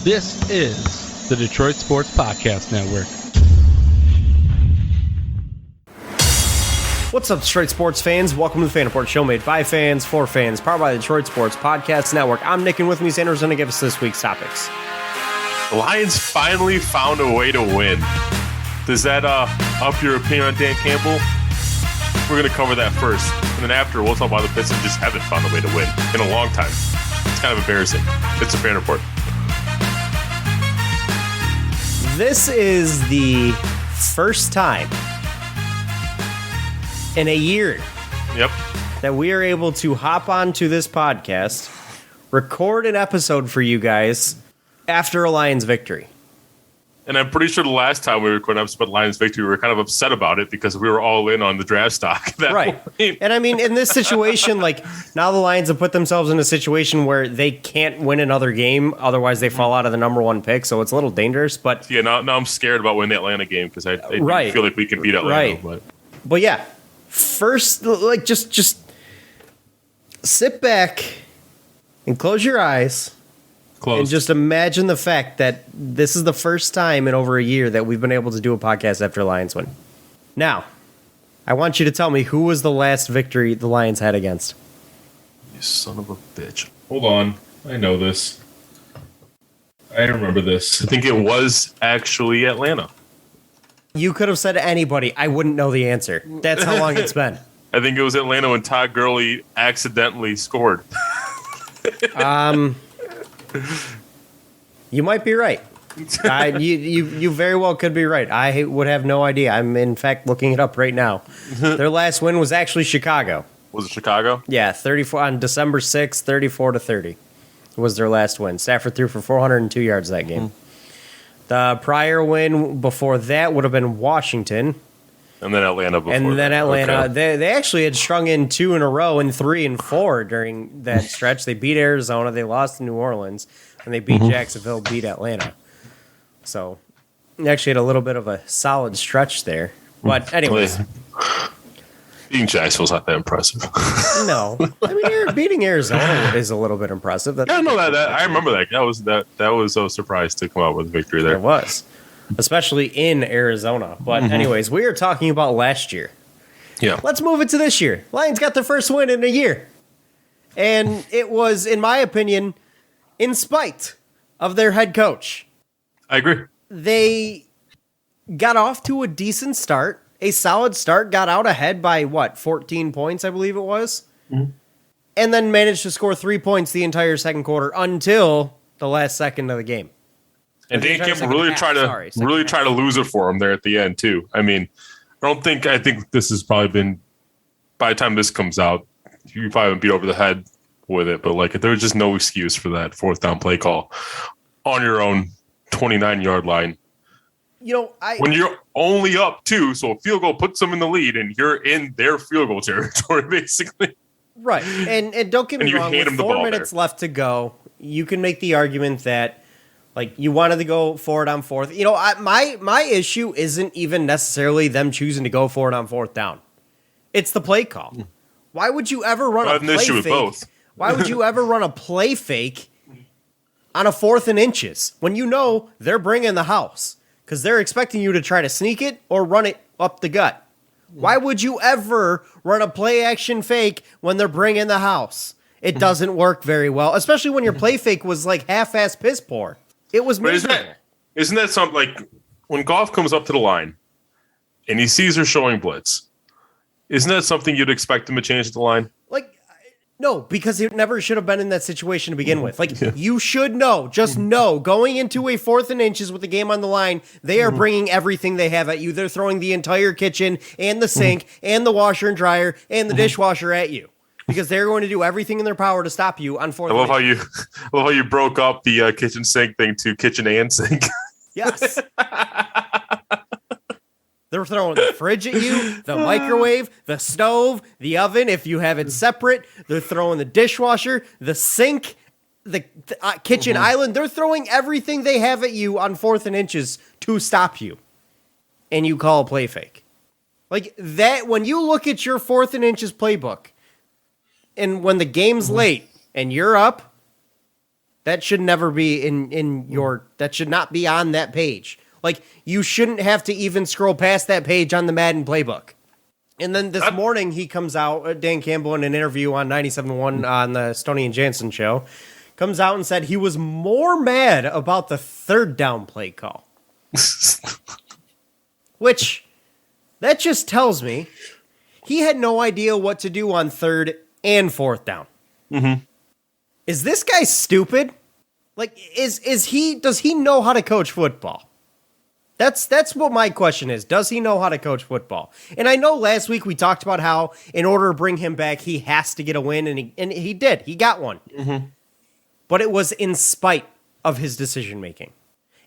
This is the Detroit Sports Podcast Network. What's up, Detroit sports fans? Welcome to the Fan Report show made by fans, for fans, powered by the Detroit Sports Podcast Network. I'm Nick, and with me is Andrew's going to give us this week's topics. The Lions finally found a way to win. Does that up your opinion on Dan Campbell? We're going to cover that first. And then after, we'll talk about the Pistons just haven't found a way to win in a long time. It's kind of embarrassing. It's a Fan Report. This is the first time in a year that we are able to hop onto this podcast, record an episode for you guys after a Lions victory. And I'm pretty sure the last time we recorded an episode about Lions victory, we were kind of upset about it because we were all in on the draft stock. Right. And I mean, in this situation, like, now the Lions have put themselves in a situation where they can't win another game. Otherwise, they fall out of the number one pick. So it's a little dangerous. But yeah, now I'm scared about winning the Atlanta game because I feel like we can beat Atlanta. Right. But yeah, first, like, just sit back and close your eyes. And just imagine the fact that this is the first time in over a year that we've been able to do a podcast after a Lions win. Now, I want you to tell me, who was the last victory the Lions had against? You son of a bitch. Hold on. I know this. I remember this. I think it was actually Atlanta. You could have said anybody. I wouldn't know the answer. That's how long it's been. I think it was Atlanta when Todd Gurley accidentally scored. You might be right. You very well could be right. I would have no idea. I'm, in fact, looking it up right now. Their last win was actually Chicago. Was it Chicago? Yeah, 34 on December 6th, 34-30 was their last win. Stafford threw for 402 yards that game. The prior win before that would have been Washington. And then Atlanta before And then Atlanta. Okay. They actually had strung in 2 in a row and 3 and 4 during that stretch. They beat Arizona, they lost to New Orleans, and they beat Jacksonville, beat Atlanta. So they actually had a little bit of a solid stretch there. But anyways. Beating Jacksonville's not that impressive. No. I mean, beating Arizona is a little bit impressive. I remember that. That was a surprise to come out with a victory there. It was. Especially in Arizona. But anyways, we are talking about last year. Yeah. Let's move it to this year. Lions got their first win in a year. And it was, in my opinion, in spite of their head coach. I agree. They got off to a decent start, a solid start, got out ahead by, 14 points, I believe it was? And then managed to score 3 points the entire second quarter until the last second of the game. And Dan Campbell really tried to lose it for him there at the end too. I mean, I think this has probably been, by the time this comes out, you probably haven't beat over the head with it, but like there was just no excuse for that fourth down play call on your own 29-yard line. When you're only up 2, so a field goal puts them in the lead, and you're in their field goal territory basically. Right, and don't get me wrong. With 4 minutes left to go, you can make the argument that, like, you wanted to go for it on fourth. My issue isn't even necessarily them choosing to go for it on fourth down. It's the play call. Why would you ever run a play fake? Both. Why would you ever run a play fake on a 4th and inches when you know they're bringing the house? Because they're expecting you to try to sneak it or run it up the gut. Why would you ever run a play action fake when they're bringing the house? It doesn't work very well, especially when your play fake was like half-ass piss poor. It was miserable. Isn't that something like when Goff comes up to the line and he sees her showing blitz? Isn't that something you'd expect him to change the line? Like, no, because it never should have been in that situation to begin with. Like, you should know, just know, going into a 4th and inches with the game on the line, they are bringing everything they have at you. They're throwing the entire kitchen and the sink and the washer and dryer and the dishwasher at you. Because they're going to do everything in their power to stop you on 4th. I love how you broke up the kitchen sink thing to kitchen and sink. Yes. They're throwing the fridge at you, the microwave, the stove, the oven, if you have it separate. They're throwing the dishwasher, the sink, the kitchen island. They're throwing everything they have at you on 4th and inches to stop you. And you call a play fake. Like that, when you look at your 4th and inches playbook, and when the game's late and you're up, That should never be that should not be on that page. Like, you shouldn't have to even scroll past that page on the Madden playbook. And then this morning he comes out, Dan Campbell, in an interview on 97.1 on the Stoney and Jansen show, comes out and said he was more mad about the third down play call. Which, that just tells me he had no idea what to do on third and fourth down. Mm-hmm. Is this guy stupid? Like, does he know how to coach football? That's what my question is. Does he know how to coach football? And I know last week we talked about how in order to bring him back, he has to get a win, and he did. He got one. Mm-hmm. But it was in spite of his decision-making.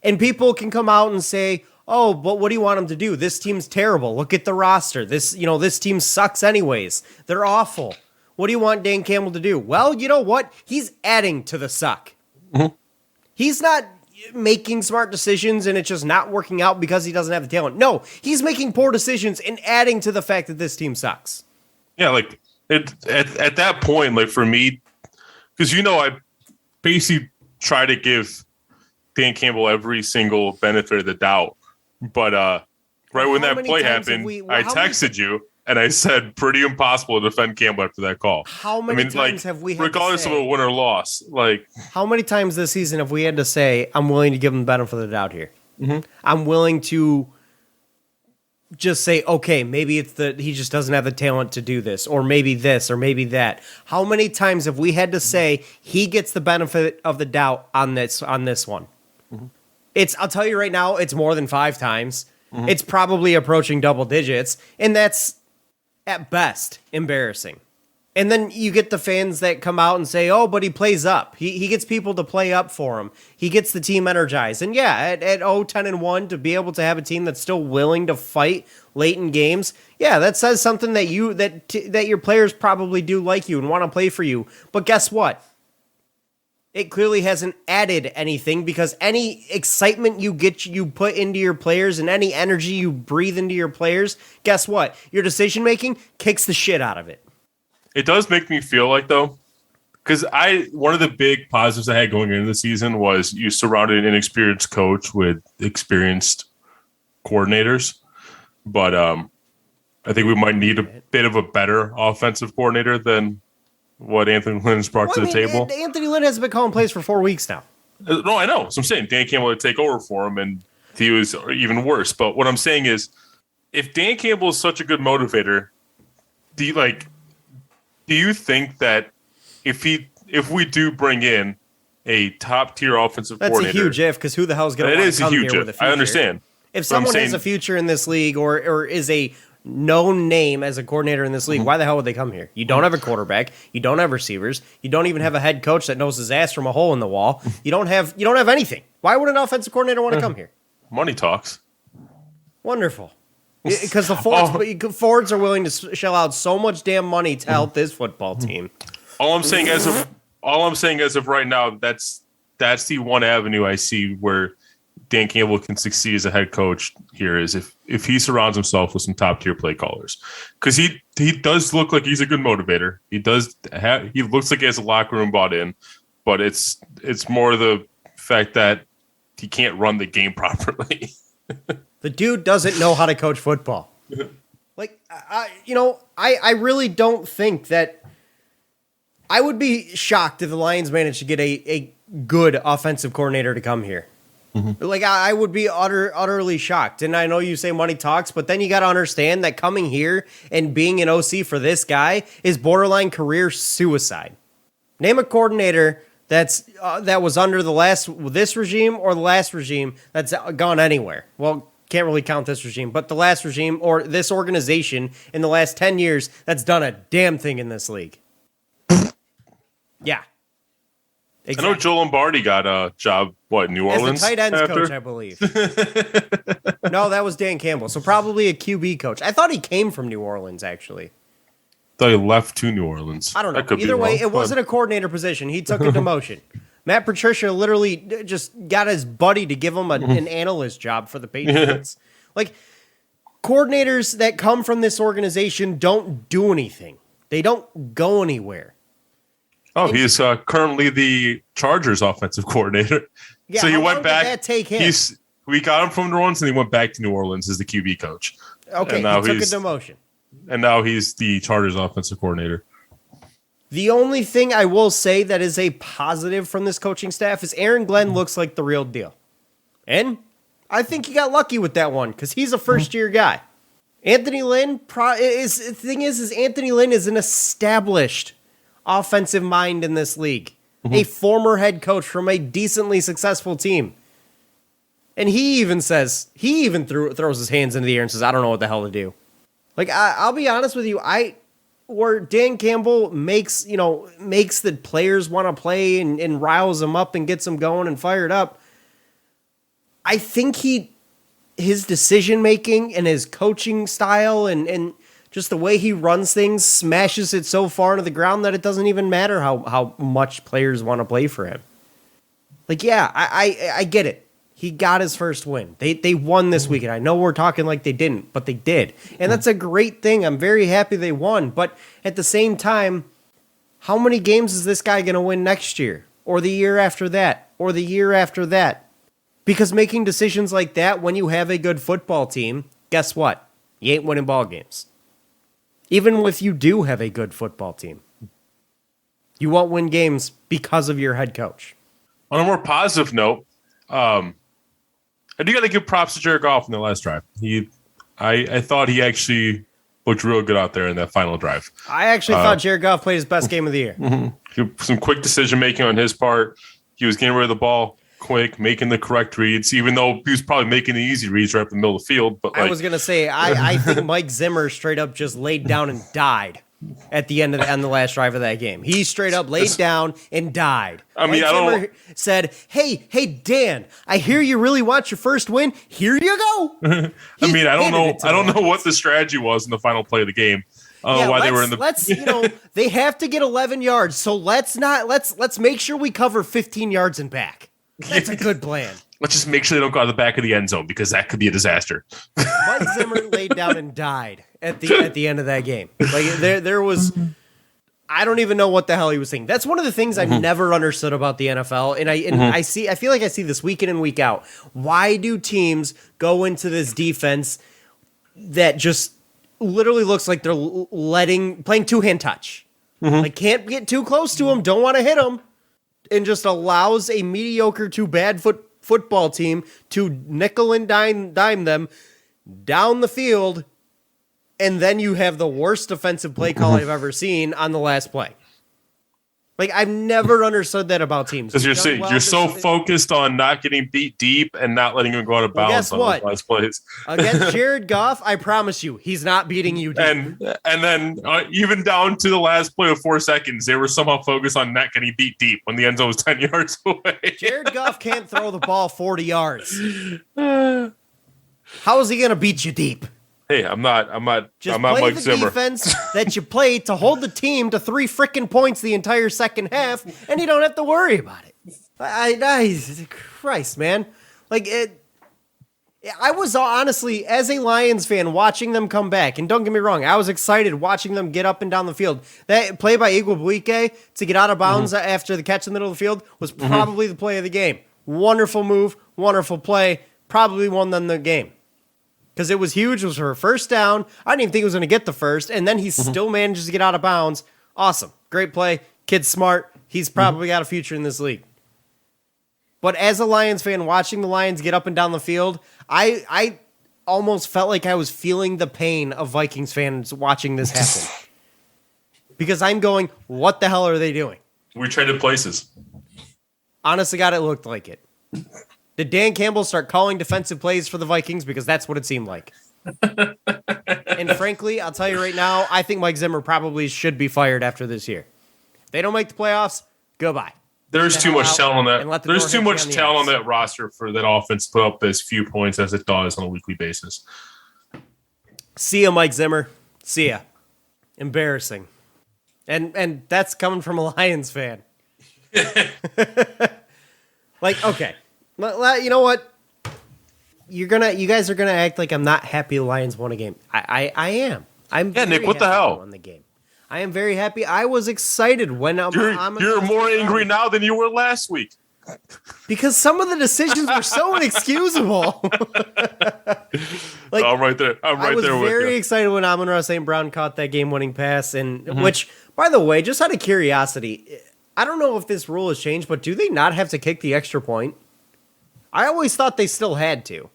And people can come out and say, oh, but what do you want him to do? This team's terrible. Look at the roster. This team sucks anyways. They're awful. What do you want Dan Campbell to do? Well, you know what? He's adding to the suck. Mm-hmm. He's not making smart decisions and it's just not working out because he doesn't have the talent. No, he's making poor decisions and adding to the fact that this team sucks. Yeah, like at that point, like for me, because I basically try to give Dan Campbell every single benefit of the doubt. But right when that play happened, I texted you and I said, pretty impossible to defend Campbell after that call. How many times have we had regardless to say, of a win or loss, like how many times this season have we had to say, I'm willing to give him the benefit of the doubt here. Mm-hmm. I'm willing to just say, okay, maybe it's he just doesn't have the talent to do this, or maybe this, or maybe that. How many times have we had to say he gets the benefit of the doubt on this one? Mm-hmm. I'll tell you right now, it's more than 5 times. Mm-hmm. It's probably approaching double digits, and that's at best embarrassing. And then you get the fans that come out and say, oh, but he plays up. He gets people to play up for him. He gets the team energized. And yeah, at 10-1, to be able to have a team that's still willing to fight late in games, yeah, that says something that your players probably do like you and want to play for you. But guess what? It clearly hasn't added anything, because any excitement you put into your players and any energy you breathe into your players, guess what? Your decision making kicks the shit out of it. It does make me feel like, though, because one of the big positives I had going into the season was you surrounded an inexperienced coach with experienced coordinators. But I think we might need a bit of a better offensive coordinator than what Anthony Lynn's brought to the table. Anthony Lynn hasn't been calling plays for 4 weeks now. No, I know. So I'm saying Dan Campbell would take over for him, and he was even worse. But what I'm saying is, if Dan Campbell is such a good motivator, do you think that if we do bring in a top tier offensive coordinator, that's a huge if, because who the hell is going to want to come here with a future? I understand. If someone has a future in this league or is a known name as a coordinator in this league, why the hell would they come here? You don't have a quarterback. You don't have receivers. You don't even have a head coach that knows his ass from a hole in the wall. You don't have anything. Why would an offensive coordinator want to come here? Money talks. Wonderful. Because the Fords are willing to shell out so much damn money to help this football team. All I'm saying as of right now, that's the one avenue I see where Dan Campbell can succeed as a head coach here, is if he surrounds himself with some top tier play callers, because he does look like he's a good motivator. He looks like he has a locker room bought in, but it's more the fact that he can't run the game properly. The dude doesn't know how to coach football. Like, I really don't think that. I would be shocked if the Lions managed to get a good offensive coordinator to come here. Mm-hmm. Like, I would be utterly shocked. And I know you say money talks, but then you got to understand that coming here and being an OC for this guy is borderline career suicide. Name a coordinator that was under this regime or the last regime that's gone anywhere. Well, can't really count this regime, but the last regime or this organization in the last 10 years that's done a damn thing in this league. Yeah. Exactly. I know Joe Lombardi got a job, New Orleans? As the tight ends coach, I believe. No, that was Dan Campbell. So probably a QB coach. I thought he came from New Orleans, actually. I thought he left to New Orleans. I don't know. Either way, it wasn't a coordinator position. He took a demotion. Matt Patricia literally just got his buddy to give him an analyst job for the Patriots. Like, coordinators that come from this organization don't do anything. They don't go anywhere. Oh, he's currently the Chargers offensive coordinator. Yeah, so he went back. Did that take him? We got him from New Orleans, and he went back to New Orleans as the QB coach. Okay, he took a demotion. And now he's the Chargers offensive coordinator. The only thing I will say that is a positive from this coaching staff is Aaron Glenn looks like the real deal. And I think he got lucky with that one because he's a first-year guy. Anthony Lynn, the thing is Anthony Lynn is an established offensive mind in this league. A former head coach from a decently successful team. And he even throws his hands into the air and says, I don't know what the hell to do. Like, I'll be honest with you, where Dan Campbell makes the players want to play and riles them up and gets them going and fired up, I think his decision-making and his coaching style and just the way he runs things smashes it so far into the ground that it doesn't even matter how much players want to play for him. Like, yeah, I get it. He got his first win. They won this weekend. I know we're talking like they didn't, but they did. And that's a great thing. I'm very happy they won. But at the same time, how many games is this guy going to win next year? Or the year after that? Or the year after that? Because making decisions like that when you have a good football team, guess what? You ain't winning ball games. Even if you do have a good football team, you won't win games because of your head coach. On a more positive note, I do got to give props to Jared Goff in the last drive. I thought he actually looked real good out there in that final drive. I actually thought Jared Goff played his best game of the year. Some quick decision making on his part. He was getting rid of the ball quick, making the correct reads, even though he was probably making the easy reads right up the middle of the field. But I was gonna say, I think Mike Zimmer straight up just laid down and died at the end of the last drive of that game. He straight up laid down and died. Mike Zimmer said, "Hey, Dan, I hear you really want your first win. Here you go." I don't know what the strategy was in the final play of the game. Why they were in the they have to get 11 yards, so let's make sure we cover 15 yards and back. That's a good plan. Let's just make sure they don't go out the back of the end zone because that could be a disaster. Mike Zimmer laid down and died at the end of that game. Like there was, I don't even know what the hell he was thinking. That's one of the things I've never understood about the NFL, and I feel like I see this week in and week out. Why do teams go into this defense that just literally looks like they're playing two-hand touch? Like can't get too close to him, don't want to hit him. And just allows a mediocre to bad football team to nickel and dime them down the field, and then you have the worst defensive play call I've ever seen on the last play. Like, I've never understood that about teams. Because you're so focused on not getting beat deep and not letting him go out of bounds on those last plays. Against Jared Goff, I promise you, he's not beating you deep. And then even down to the last play of 4 seconds, they were somehow focused on not getting beat deep when the end zone was 10 yards away. Jared Goff can't throw the ball 40 yards. How is he going to beat you deep? Hey, I'm not Mike Zimmer. Play the defense that you played to hold the team to 3 freaking points the entire second half, and you don't have to worry about it. Christ, man. Like, I was honestly, as a Lions fan, watching them come back, and don't get me wrong, I was excited watching them get up and down the field. That play by Igwebuike to get out of bounds after the catch in the middle of the field was probably the play of the game. Wonderful move, wonderful play, probably won them the game. Because it was huge. It was her first down. I didn't even think he was going to get the first. And then he still manages to get out of bounds. Awesome. Great play. Kid's smart. He's probably got a future in this league. But as a Lions fan, watching the Lions get up and down the field, I almost felt like I was feeling the pain of Vikings fans watching this happen. Because I'm going, what the hell are they doing? We traded places. Honestly, God, it looked like it. Did Dan Campbell start calling defensive plays for the Vikings? Because that's what it seemed like. And frankly, I'll tell you right now, I think Mike Zimmer probably should be fired after this year. If they don't make the playoffs, goodbye. There's too much talent on that. There's too much talent on that roster for that offense to put up as few points as it does on a weekly basis. See ya, Mike Zimmer. See ya. Embarrassing. And that's coming from a Lions fan. Like, okay. You know what? You guys are gonna act like I'm not happy the Lions won a game. I am. I'm Nick. What the hell? won the game. I am very happy. I was excited when you're more angry now than you were last week. Because some of the decisions were so inexcusable. I'm right there. I was very excited when Amon-Ra St. Brown caught that game-winning pass, and which, by the way, just out of curiosity, I don't know if this rule has changed, but do they not have to kick the extra point? I always thought they still had to.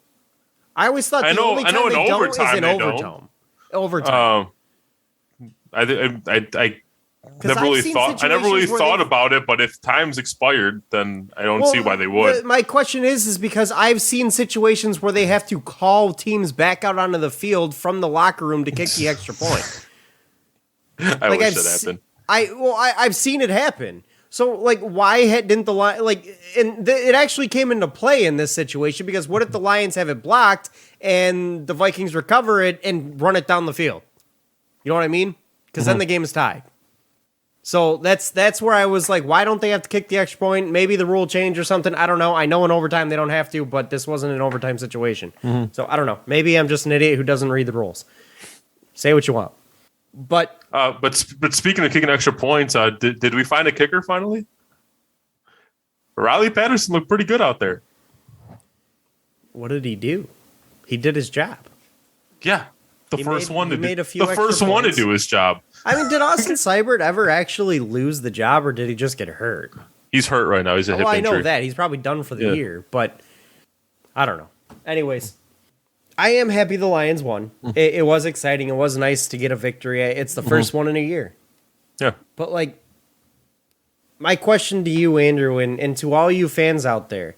I always thought the only time they don't is in overtime. I never really thought about it, but if time's expired, then I don't see why they would. My question is because I've seen situations where they have to call teams back out onto the field from the locker room to kick the extra point. I wish that happened. I've seen it happen. So, why didn't the Lions, it actually came into play in this situation, because what if the Lions have it blocked and the Vikings recover it and run it down the field? You know what I mean? Because then the game is tied. So that's where I was like, why don't they have to kick the extra point? Maybe the rule change or something. I don't know. I know in overtime they don't have to, but this wasn't an overtime situation. So I don't know. Maybe I'm just an idiot who doesn't read the rules. Say what you want. But speaking of kicking extra points, did we find a kicker finally? Riley Patterson looked pretty good out there. What did he do? He did his job. Yeah, the first one to do his job. I mean, did Austin Seibert ever actually lose the job, or did he just get hurt? He's hurt right now. He's a hip injury. I know that. He's probably done for the year, but I don't know. Anyways, I am happy the Lions won. It was exciting. It was nice to get a victory. It's the first one in a year. Yeah. But, my question to you, Andrew, and to all you fans out there,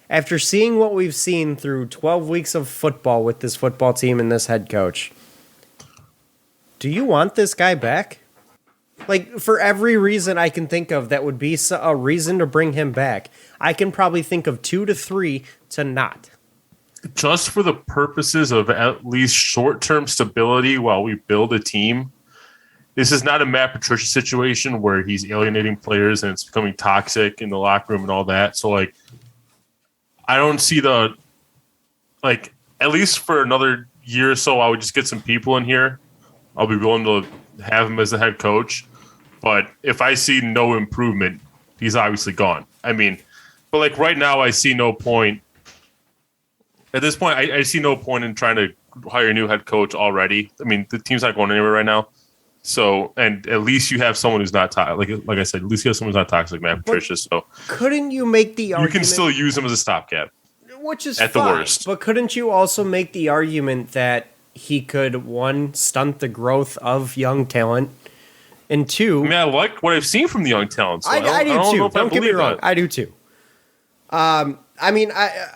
after seeing what we've seen through 12 weeks of football with this football team and this head coach, do you want this guy back? For every reason I can think of that would be a reason to bring him back, I can probably think of 2 to 3 to not. Just for the purposes of at least short-term stability while we build a team, this is not a Matt Patricia situation where he's alienating players and it's becoming toxic in the locker room and all that. So, I don't see at least for another year or so, I would just get some people in here. I'll be willing to have him as the head coach. But if I see no improvement, he's obviously gone. I mean, but right now, I see no point. At this point, I see no point in trying to hire a new head coach already. I mean, the team's not going anywhere right now. So, and at least you have someone who's not toxic. Like I said, at least you have someone who's not toxic, Matt Patricia. So, couldn't you make the argument? You can still use him as a stopgap, which is at the worst. But couldn't you also make the argument that he could, 1, stunt the growth of young talent, and 2, I mean, I like what I've seen from the young talent. So I do too. Don't get me wrong, I do too. I mean,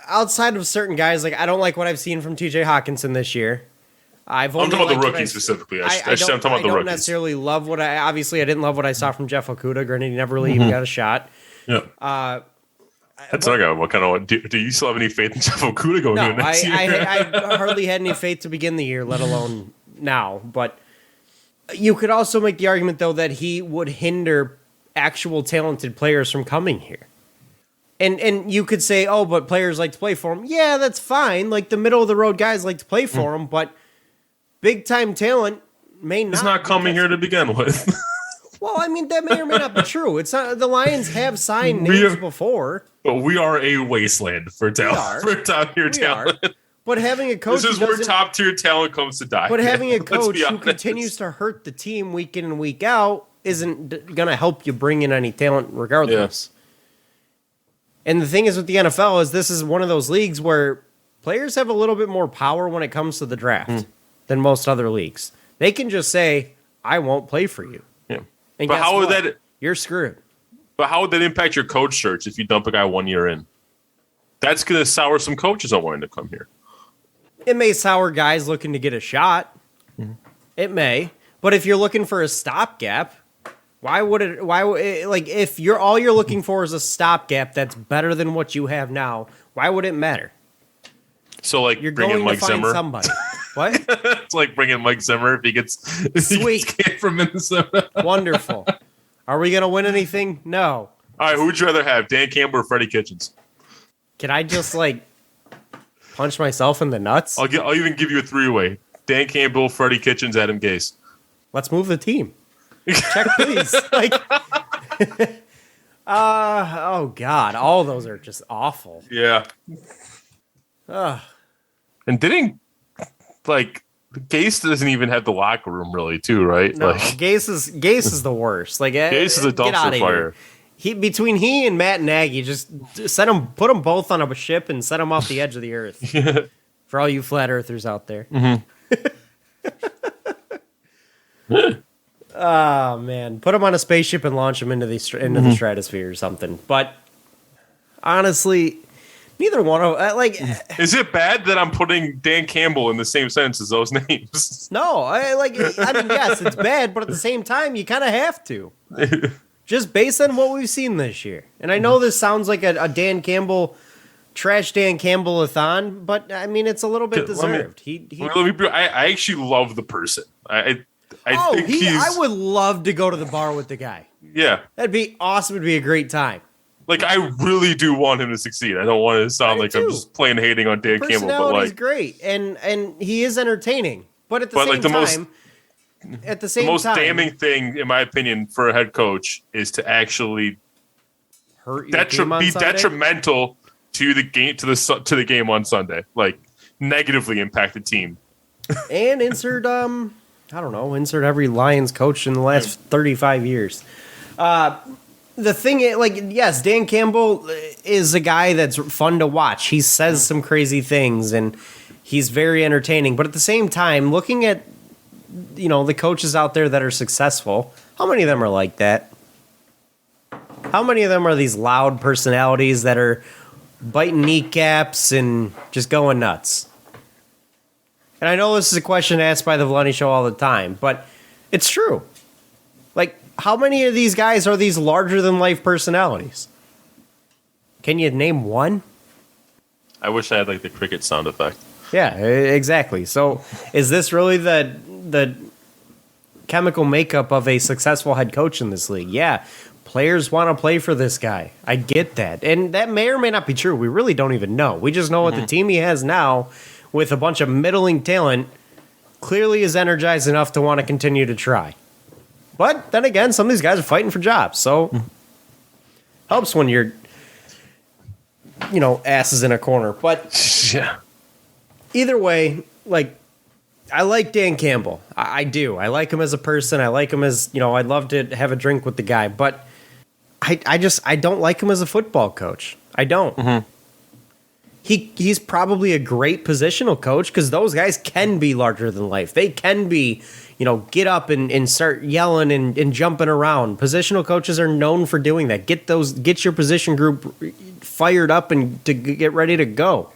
outside of certain guys, I don't like what I've seen from T.J. Hawkinson this year. I'm talking about the rookies specifically. I'm talking about the rookies. I don't necessarily love I didn't love what I saw from Jeff Okudah. Granted, he never really even got a shot. Yeah. That's not what kind of. Do you still have any faith in Jeff Okudah going into next year? I hardly had any faith to begin the year, let alone now. But you could also make the argument, though, that he would hinder actual talented players from coming here. And you could say, oh, but players like to play for him. Yeah, that's fine. The middle of the road guys like to play for him, but big time talent may not. It's not coming here to begin with. Well, I mean, that may or may not be true. It's not. The Lions have signed names before. But we are a wasteland for talent. For top tier talent. But having a coach, this is where top tier talent comes to die. But having a coach who continues to hurt the team week in and week out isn't going to help you bring in any talent, regardless. Yeah. And the thing is with the NFL is this is one of those leagues where players have a little bit more power when it comes to the draft than most other leagues. They can just say, "I won't play for you." Yeah. And but how would that? You're screwed. But how would that impact your coach search if you dump a guy 1 year in? That's going to sour some coaches on wanting to come here. It may sour guys looking to get a shot. It may. But if you're looking for a stopgap, why would it? If all you're looking for is a stopgap that's better than what you have now, why would it matter? So you're bringing Mike Zimmer. Somebody. What? It's like bringing Mike Zimmer if he gets from Minnesota. Wonderful. Are we going to win anything? No. All right, who would you rather have, Dan Campbell or Freddie Kitchens? Can I just, punch myself in the nuts? I'll even give you a 3-way. Dan Campbell, Freddie Kitchens, Adam Gase. Let's move the team. Check, please. Like, oh God, all those are just awful. Yeah. And Gase doesn't even have the locker room really, too, right? No, Gase is the worst. Like, Gase is a dumpster fire. Between he and Matt Nagy, just put them both on a ship and set them off the edge of the earth. Yeah. For all you flat earthers out there. Mm-hmm. Oh man, put them on a spaceship and launch them into the stratosphere or something. But honestly, neither one of Is it bad that I'm putting Dan Campbell in the same sentence as those names? No, I mean, yes, it's bad, but at the same time, you kind of have to. Just based on what we've seen this year. And I know this sounds like a Dan Campbell, trash Dan Campbell-a-thon, but I mean, it's a little bit deserved. I actually love the person. I would love to go to the bar with the guy. Yeah. That'd be awesome. It'd be a great time. Like, I really do want him to succeed. I don't want it to sound like I'm just plain hating on Dan Campbell. But he's great, and he is entertaining. But at the same time, damning thing, in my opinion, for a head coach is to actually hurt your team on be Sunday? Detrimental to the game to the game on Sunday, like negatively impact the team. And insert every Lions coach in the last 35 years. The thing is, yes, Dan Campbell is a guy that's fun to watch. He says some crazy things, and he's very entertaining. But at the same time, looking at the coaches out there that are successful, how many of them are like that? How many of them are these loud personalities that are biting kneecaps and just going nuts? And I know this is a question asked by the Valenti Show all the time, but it's true. Like, how many of these guys are these larger-than-life personalities? Can you name one? I wish I had, the cricket sound effect. Yeah, exactly. So, is this really the chemical makeup of a successful head coach in this league? Yeah, players want to play for this guy. I get that. And that may or may not be true. We really don't even know. We just know what the team he has now, with a bunch of middling talent, clearly is energized enough to want to continue to try. But then again, some of these guys are fighting for jobs, so helps when you're, asses in a corner. But yeah. Either way, I like Dan Campbell. I do. I like him as a person. I like him as, I'd love to have a drink with the guy. But I don't like him as a football coach. I don't. Mm-hmm. He's probably a great positional coach because those guys can be larger than life. They can be, get up and start yelling and jumping around. Positional coaches are known for doing that. Get your position group fired up and to get ready to go.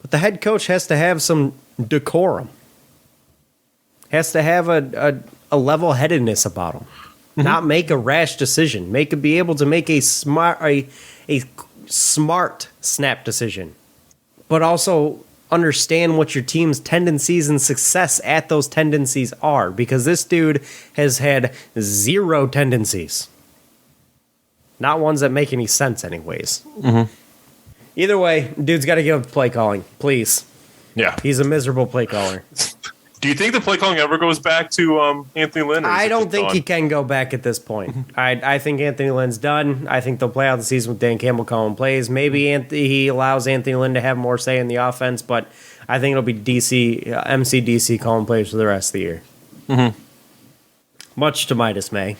But the head coach has to have some decorum. Has to have a level-headedness about him. Mm-hmm. Not make a rash decision. Be able to make a smart snap decision, but also understand what your team's tendencies and success at those tendencies are, because this dude has had zero tendencies. Not ones that make any sense anyways. Mm-hmm. Either way, dude's got to give up play calling, please. Yeah. He's a miserable play caller. Do you think the play calling ever goes back to Anthony Lynn? I don't think he can go back at this point. I think Anthony Lynn's done. I think they'll play out the season with Dan Campbell calling plays. Maybe he allows Anthony Lynn to have more say in the offense, but I think it'll be MC calling plays for the rest of the year. Mm-hmm. Much to my dismay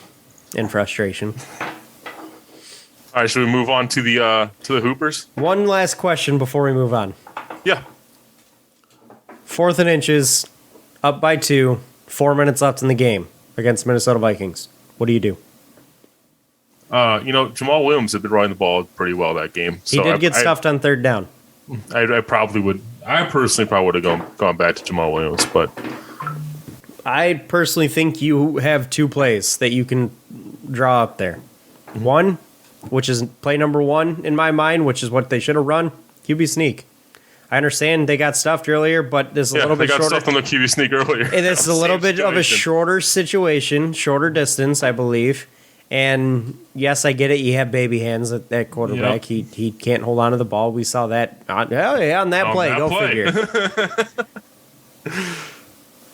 and frustration. All right, should we move on to the Hoopers? One last question before we move on. Yeah. 4th and inches. Up by 2, 4 minutes left in the game against Minnesota Vikings. What do you do? Jamal Williams had been running the ball pretty well that game. He did get stuffed on 3rd down. I probably would. I personally probably would have gone back to Jamal Williams, but I personally think you have 2 plays that you can draw up there. One, which is play number 1 in my mind, which is what they should have run, QB sneak. I understand they got stuffed earlier, but this is a little bit shorter. They got stuffed on the QB sneak earlier. This is a little bit of a shorter situation, shorter distance, I believe. And yes, I get it. You have baby hands at that quarterback. Yep. He can't hold on to the ball. We saw that on that play. Go figure.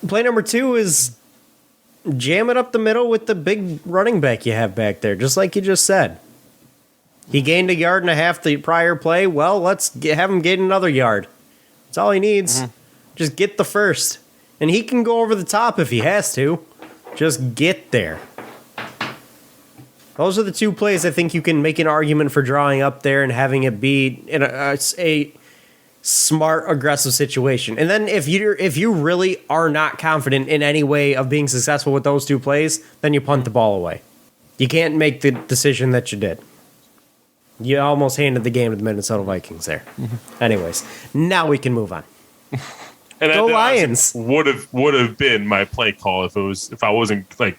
Play number 2 is jam it up the middle with the big running back you have back there, just like you just said. He gained 1.5 yards the prior play. Well, let's have him gain another yard. That's all he needs. Just get the first. And he can go over the top if he has to. Just get there. Those are the 2 plays I think you can make an argument for drawing up there and having it be in a smart, aggressive situation. And then if you really are not confident in any way of being successful with those 2 plays, then you punt the ball away. You can't make the decision that you did. You almost handed the game to the Minnesota Vikings there. Anyways, now we can move on. And Go Lions! Would have been my play call if I wasn't like,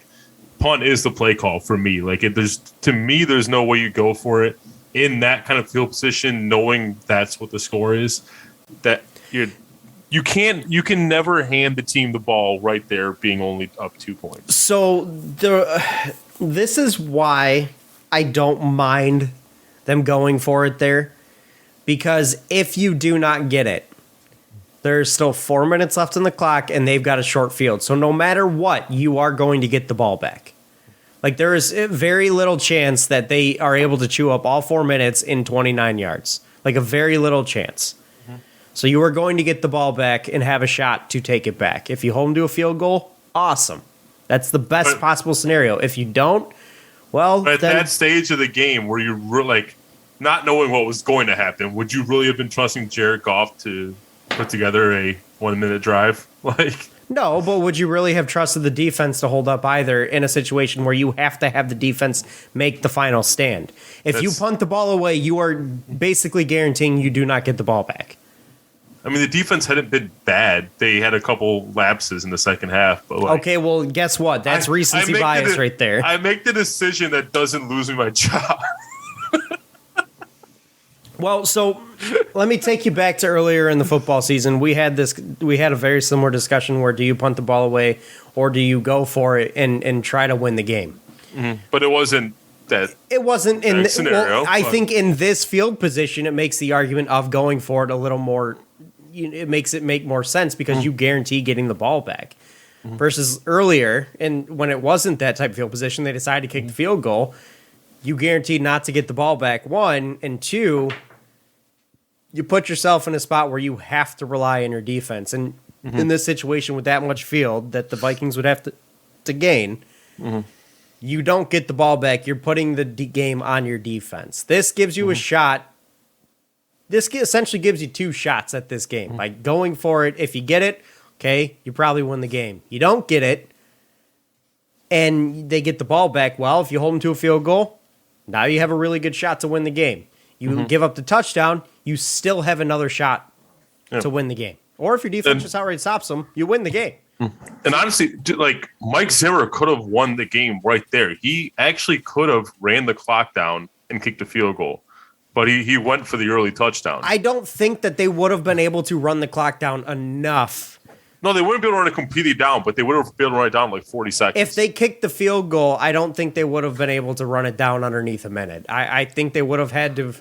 punt is the play call for me. Like there's no way you go for it in that kind of field position, knowing that's what the score is. That you can never hand the team the ball right there, being only up 2 points. So this is why I don't mind them going for it there, because if you do not get it, there's still 4 minutes left on the clock and they've got a short field. So no matter what, you are going to get the ball back. Like there is very little chance that they are able to chew up all 4 minutes in 29 yards. Like a very little chance. So you are going to get the ball back and have a shot to take it back. If you hold them to a field goal, awesome. That's the best possible scenario. If you don't, well, but at that stage of the game where you're like not knowing what was going to happen, would you really have been trusting Jared Goff to put together a 1-minute drive? No, but would you really have trusted the defense to hold up either in a situation where you have to have the defense make the final stand? If you punt the ball away, you are basically guaranteeing you do not get the ball back. I mean, the defense hadn't been bad. They had a couple lapses in the second half. But okay, well, guess what? That's recency bias right there. I make the decision that doesn't lose me my job. Well, so let me take you back to earlier in the football season. We had a very similar discussion where do you punt the ball away or do you go for it and try to win the game? But it wasn't that. It wasn't in that scenario. Well, I think in this field position, it makes the argument of going for it a little more. It makes it make more sense because you guarantee getting the ball back. Versus earlier, and when it wasn't that type of field position, they decided to kick the field goal. You guaranteed not to get the ball back, 1, and 2. You put yourself in a spot where you have to rely on your defense. And in this situation with that much field that the Vikings would have to gain, you don't get the ball back. You're putting the game on your defense. This gives you a shot. This essentially gives you 2 shots at this game. By going for it, if you get it, okay, you probably win the game. You don't get it, and they get the ball back. Well, if you hold them to a field goal, now you have a really good shot to win the game. You give up the touchdown, you still have another shot to win the game. Or if your defense just outright stops them, you win the game. And honestly, like Mike Zimmer could have won the game right there. He actually could have ran the clock down and kicked a field goal. But he went for the early touchdown. I don't think that they would have been able to run the clock down enough. No, they wouldn't be able to run it completely down, but they would have been able to run it down in like 40 seconds. If they kicked the field goal, I don't think they would have been able to run it down underneath a minute. I think they would have had to.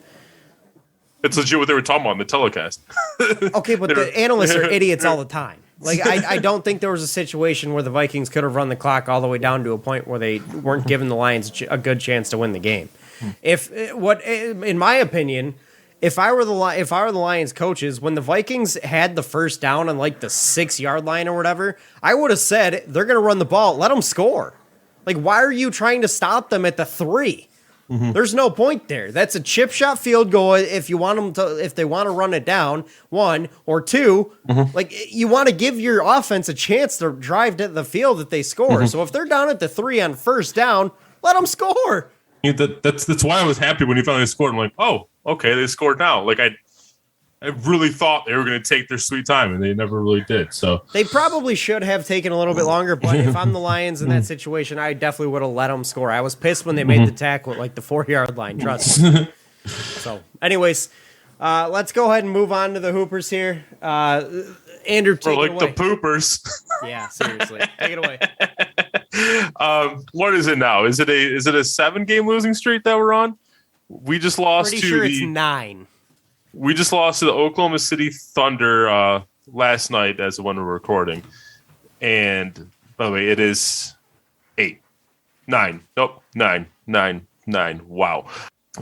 It's legit what they were talking about in the telecast. Okay, but the analysts are idiots all the time. Like, I don't think there was a situation where the Vikings could have run the clock all the way down to a point where they weren't giving the Lions a good chance to win the game. In my opinion, if I were the Lions coaches, when the Vikings had the first down on like the 6-yard line or whatever, I would have said they're going to run the ball, let them score. Like, why are you trying to stop them at the 3? There's no point there. That's a chip shot field goal if they want to run it down, 1 or 2. Like, you want to give your offense a chance to drive to the field if they score. So if they're down at the 3 on first down, let them score. That's why I was happy when he finally scored. I'm like, oh, okay, they scored now. Like I really thought they were going to take their sweet time, and they never really did. So they probably should have taken a little bit longer. But if I'm the Lions in that situation, I definitely would have let them score. I was pissed when they made the tackle at like the 4-yard line. Trust me. So, anyways, let's go ahead and move on to the Hoopers here. Andrew, take it away. The poopers. Yeah, seriously, take it away. What is it now? Is it a 7-game losing streak that we're on? We just lost Pretty sure it's 9. We just lost to the Oklahoma City Thunder last night as of when we're recording. And by the way, it is 9. Nope. 9. Wow.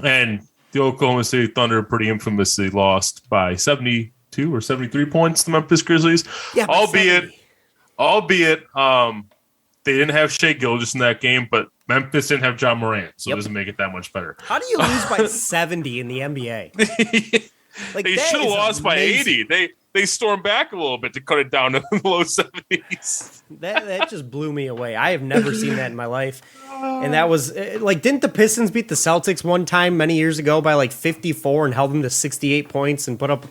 And the Oklahoma City Thunder pretty infamously lost by 72 or 73 points to the Memphis Grizzlies. Yeah, albeit they didn't have Shai Gilgeous in that game, but Memphis didn't have John Morant, so it doesn't make it that much better. How do you lose by 70 in the NBA? Like, they should have lost by 80. They stormed back a little bit to cut it down to the low 70s. That just blew me away. I have never seen that in my life. And that was, like, didn't the Pistons beat the Celtics one time many years ago by, like, 54 and held them to 68 points and put up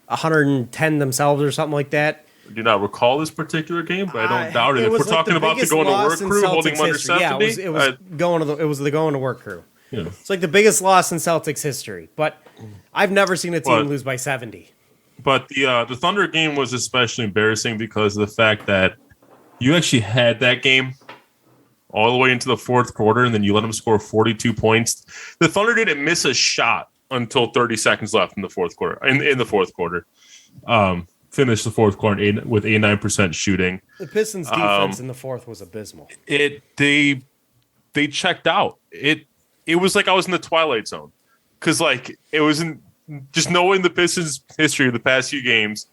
110 themselves or something like that? I do not recall this particular game, but I don't doubt it. If we're talking about the going to work crew holding them under 70, yeah, it was the going to work crew. Yeah. It's like the biggest loss in Celtics history, but I've never seen a team lose by 70. But the Thunder game was especially embarrassing because of the fact that you actually had that game all the way into the fourth quarter, and then you let them score 42 points. The Thunder didn't miss a shot until 30 seconds left in the fourth quarter. In the fourth quarter, finished the fourth quarter with 89% shooting. The Pistons' defense in the fourth was abysmal. They checked out. It was like I was in the Twilight Zone because like it wasn't just knowing the Pistons' history of the past few games.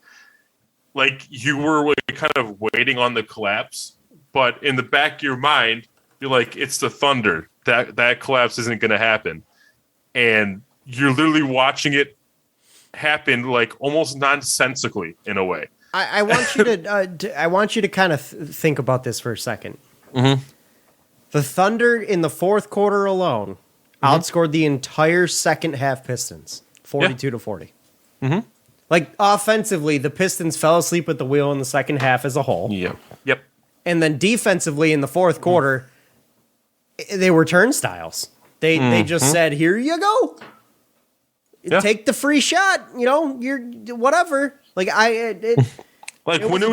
Like you were like, kind of waiting on the collapse, but in the back of your mind, you're like, it's the Thunder. That collapse isn't going to happen, and you're literally watching it happen like almost nonsensically in a way. I want you to I want you to kind of think about this for a second. Mm-hmm. The Thunder in the fourth quarter alone outscored the entire second half Pistons 42-40. Mm-hmm. Like offensively, the Pistons fell asleep at the wheel in the second half as a whole. Yep. And then defensively in the fourth quarter, they were turnstiles. They just said, "Here you go. Take the free shot, you're whatever." Like when it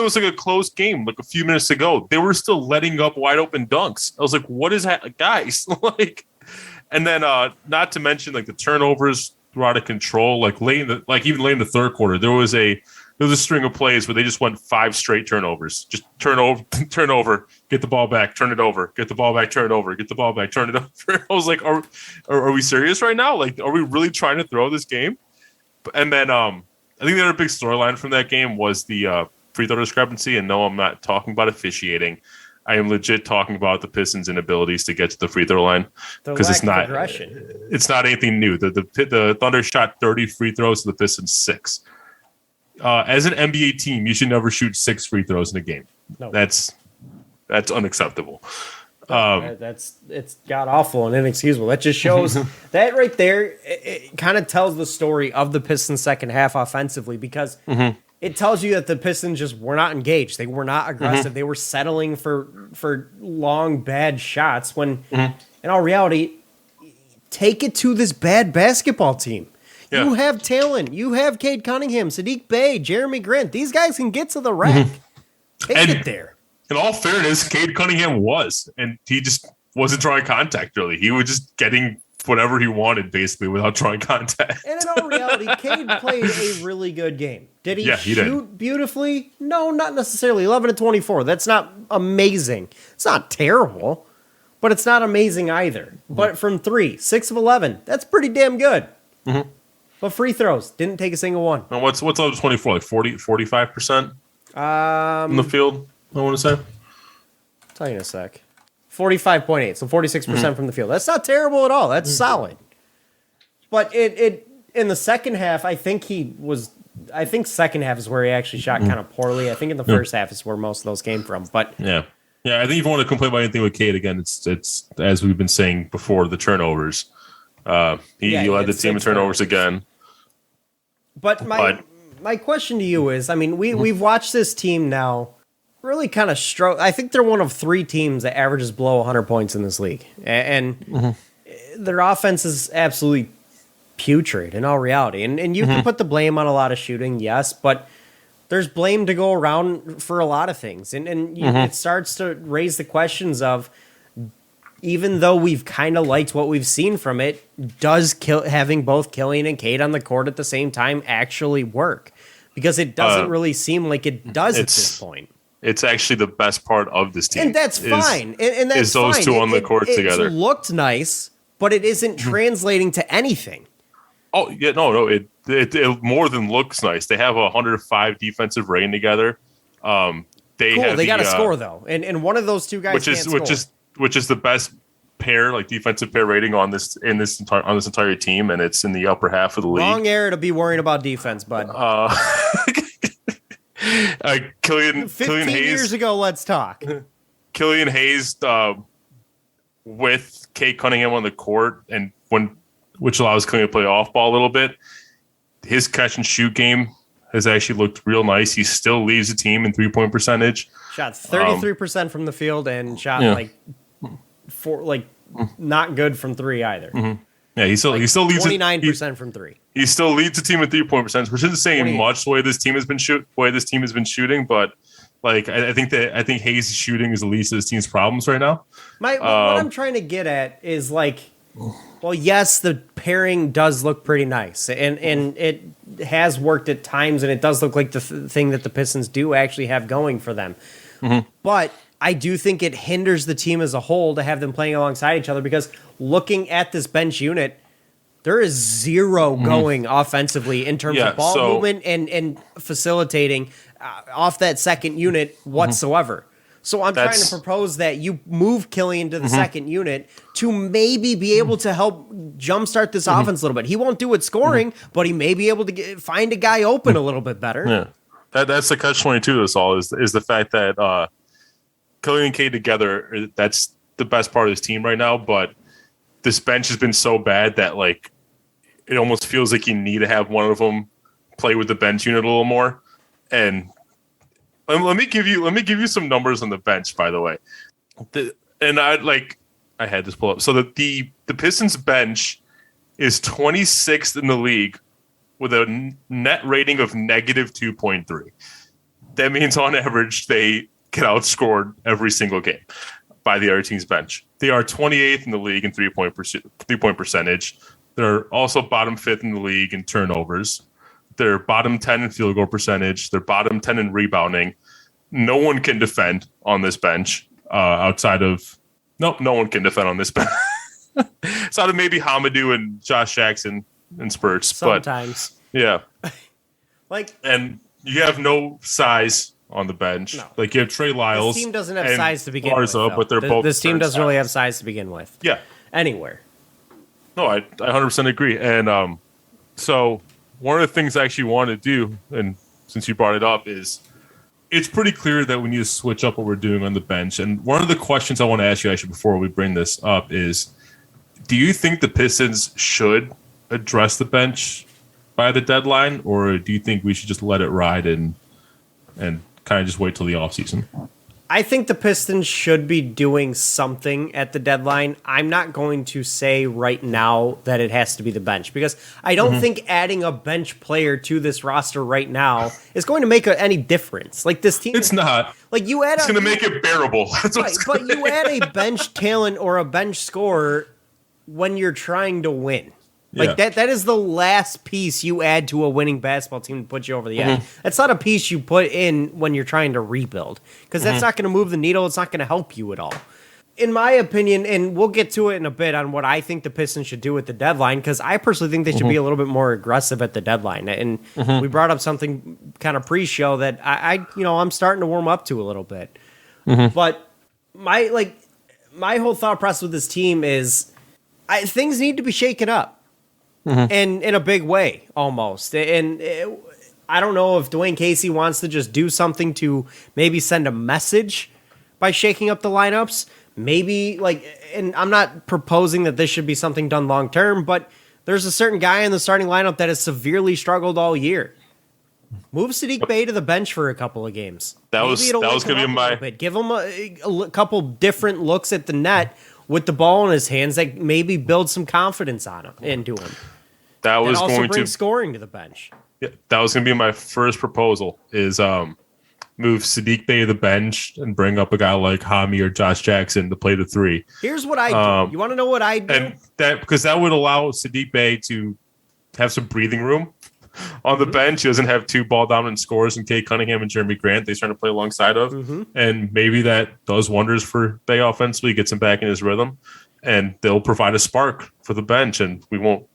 was like a close game, like a few minutes ago, they were still letting up wide open dunks. I was like, "What is that, guys?" Like, and then not to mention like the turnovers were out of control. Like even late in the third quarter, there was a string of plays where they just went 5 straight turnovers. Just turn over, get the ball back, turn it over, get the ball back, turn it over, get the ball back, turn it over. I was like, are we serious right now? Like, are we really trying to throw this game? And then I think the other big storyline from that game was the free throw discrepancy. And no, I'm not talking about officiating. I am legit talking about the Pistons' inabilities to get to the free throw line because it's not anything new. The Thunder shot 30 free throws to the Pistons 6. As an NBA team, you should never shoot 6 free throws in a game. No. That's unacceptable. It's god awful and inexcusable. That just shows that right there. It kind of tells the story of the Pistons' second half offensively because it tells you that the Pistons just were not engaged. They were not aggressive. They were settling for long bad shots. When in all reality, take it to this bad basketball team. Yeah. You have talent. You have Cade Cunningham, Sadiq Bey, Jeremy Grant. These guys can get to the rack. Take it there. In all fairness, Cade Cunningham was, and he just wasn't drawing contact, really. He was just getting whatever he wanted, basically, without drawing contact. And in all reality, Cade played a really good game. Did he shoot did. beautifully? No, not necessarily. 11-24. That's not amazing. It's not terrible, but it's not amazing either. But from 3, 6 of 11, that's pretty damn good. But free throws, didn't take a single one. And what's 11-24, like 45% from the field, I want to say? I'll tell you in a sec. 45.8, so 46% from the field. That's not terrible at all. That's solid. But it in the second half, I think second half is where he actually shot kind of poorly. I think in the first half is where most of those came from. But yeah, I think if you want to complain about anything with Cade, again, it's as we've been saying before, the turnovers. He led the team in turnovers again. But my question to you is, I mean, we've watched this team now really kind of struggle. I think they're one of 3 teams that averages below 100 points in this league. And their offense is absolutely putrid in all reality. And you can put the blame on a lot of shooting, yes, but there's blame to go around for a lot of things. And it starts to raise the questions of, even though we've kind of liked what we've seen from it, does having both Killian and Cade on the court at the same time actually work? Because it doesn't really seem like it does at this point. It's actually the best part of this team. And that's fine. And that's those fine. two on the court together. It looked nice, but it isn't translating to anything. Oh, yeah, no. It more than looks nice. They have a 105 defensive rating together. They got to score, though. And one of those two guys which is the best pair, like defensive pair rating on this entire team, and it's in the upper half of the league. Wrong era to be worrying about defense, bud. Killian 15 Hayes, years ago, let's talk. Killian Hayes with Kate Cunningham on the court, and which allows Killian to play off ball a little bit. His catch and shoot game has actually looked real nice. He still leads the team in 3-point percentage. Shot 33% from the field and shot not good from three either. Mm-hmm. Yeah, he still leads 29% from three. He still leads the team in 3-point percentage, which isn't saying much the way this team has been shooting, but like I think Hayes' shooting is the least of this team's problems right now. What I'm trying to get at is like, well, yes, the pairing does look pretty nice, and it has worked at times, and it does look like the thing that the Pistons do actually have going for them. Mm-hmm. But I do think it hinders the team as a whole to have them playing alongside each other, because looking at this bench unit, there is zero going offensively in terms of ball movement and facilitating off that second unit whatsoever. So I'm trying to propose that you move Killian to the second unit to maybe be able to help jumpstart this offense a little bit. He won't do it scoring, but he may be able to find a guy open a little bit better. Yeah, that's the catch-22 to this all is the fact that Killian and Kate together, that's the best part of this team right now, but this bench has been so bad that like it almost feels like you need to have one of them play with the bench unit a little more. And let me give you some numbers on the bench, by the way. I had this pull up. So the Pistons bench is 26th in the league with a net rating of negative 2.3. That means on average they get outscored every single game by the other team's bench. They are 28th in the league in 3-point percentage. They're also bottom 5th in the league in turnovers. They're bottom 10 in field goal percentage. They're bottom 10 in rebounding. No one can defend on this bench outside of no one can defend on this bench. Outside of maybe Hamidou and Josh Jackson in spurts. Sometimes. But, yeah. And you have no size on the bench. No. Like you have Trey Lyles. This team doesn't have size to begin with. But they're both this team doesn't really have size to begin with. Yeah. Anywhere. No, I 100% agree. And so one of the things I actually want to do, and since you brought it up, is it's pretty clear that we need to switch up what we're doing on the bench. And one of the questions I want to ask you actually before we bring this up is, do you think the Pistons should address the bench by the deadline, or do you think we should just let it ride and kind of just wait till the offseason? I think the Pistons should be doing something at the deadline. I'm not going to say right now that it has to be the bench, because I don't think adding a bench player to this roster right now is going to make any difference. Like this team, it's not. Like you add, it's going to make it bearable. That's what it's but you add a bench talent or a bench scorer when you're trying to win. Like that is the last piece you add to a winning basketball team to put you over the edge. That's not a piece you put in when you're trying to rebuild, because that's not going to move the needle. It's not going to help you at all. In my opinion, and we'll get to it in a bit on what I think the Pistons should do at the deadline, because I personally think they should be a little bit more aggressive at the deadline. And we brought up something kind of pre-show that I'm starting to warm up to a little bit. But my whole thought process with this team is things need to be shaken up. And in a big way, almost. And I don't know if Dwayne Casey wants to just do something to maybe send a message by shaking up the lineups. Maybe, and I'm not proposing that this should be something done long term, but there's a certain guy in the starting lineup that has severely struggled all year. Move Saddiq Bey to the bench for a couple of games. That was going to be my... Give him a couple different looks at the net with the ball in his hands that maybe build some confidence into him. That was also going bring to scoring to the bench. Yeah, that was going to be my first proposal: is move Saddiq Bey to the bench and bring up a guy like Hami or Josh Jackson to play the three. Here's what I do. You want to know what I do? And because that would allow Saddiq Bey to have some breathing room on the bench. He doesn't have two ball dominant scorers in Cade Cunningham and Jeremy Grant. They start to play alongside of, and maybe that does wonders for Bay offensively. Gets him back in his rhythm, and they'll provide a spark for the bench, and we won't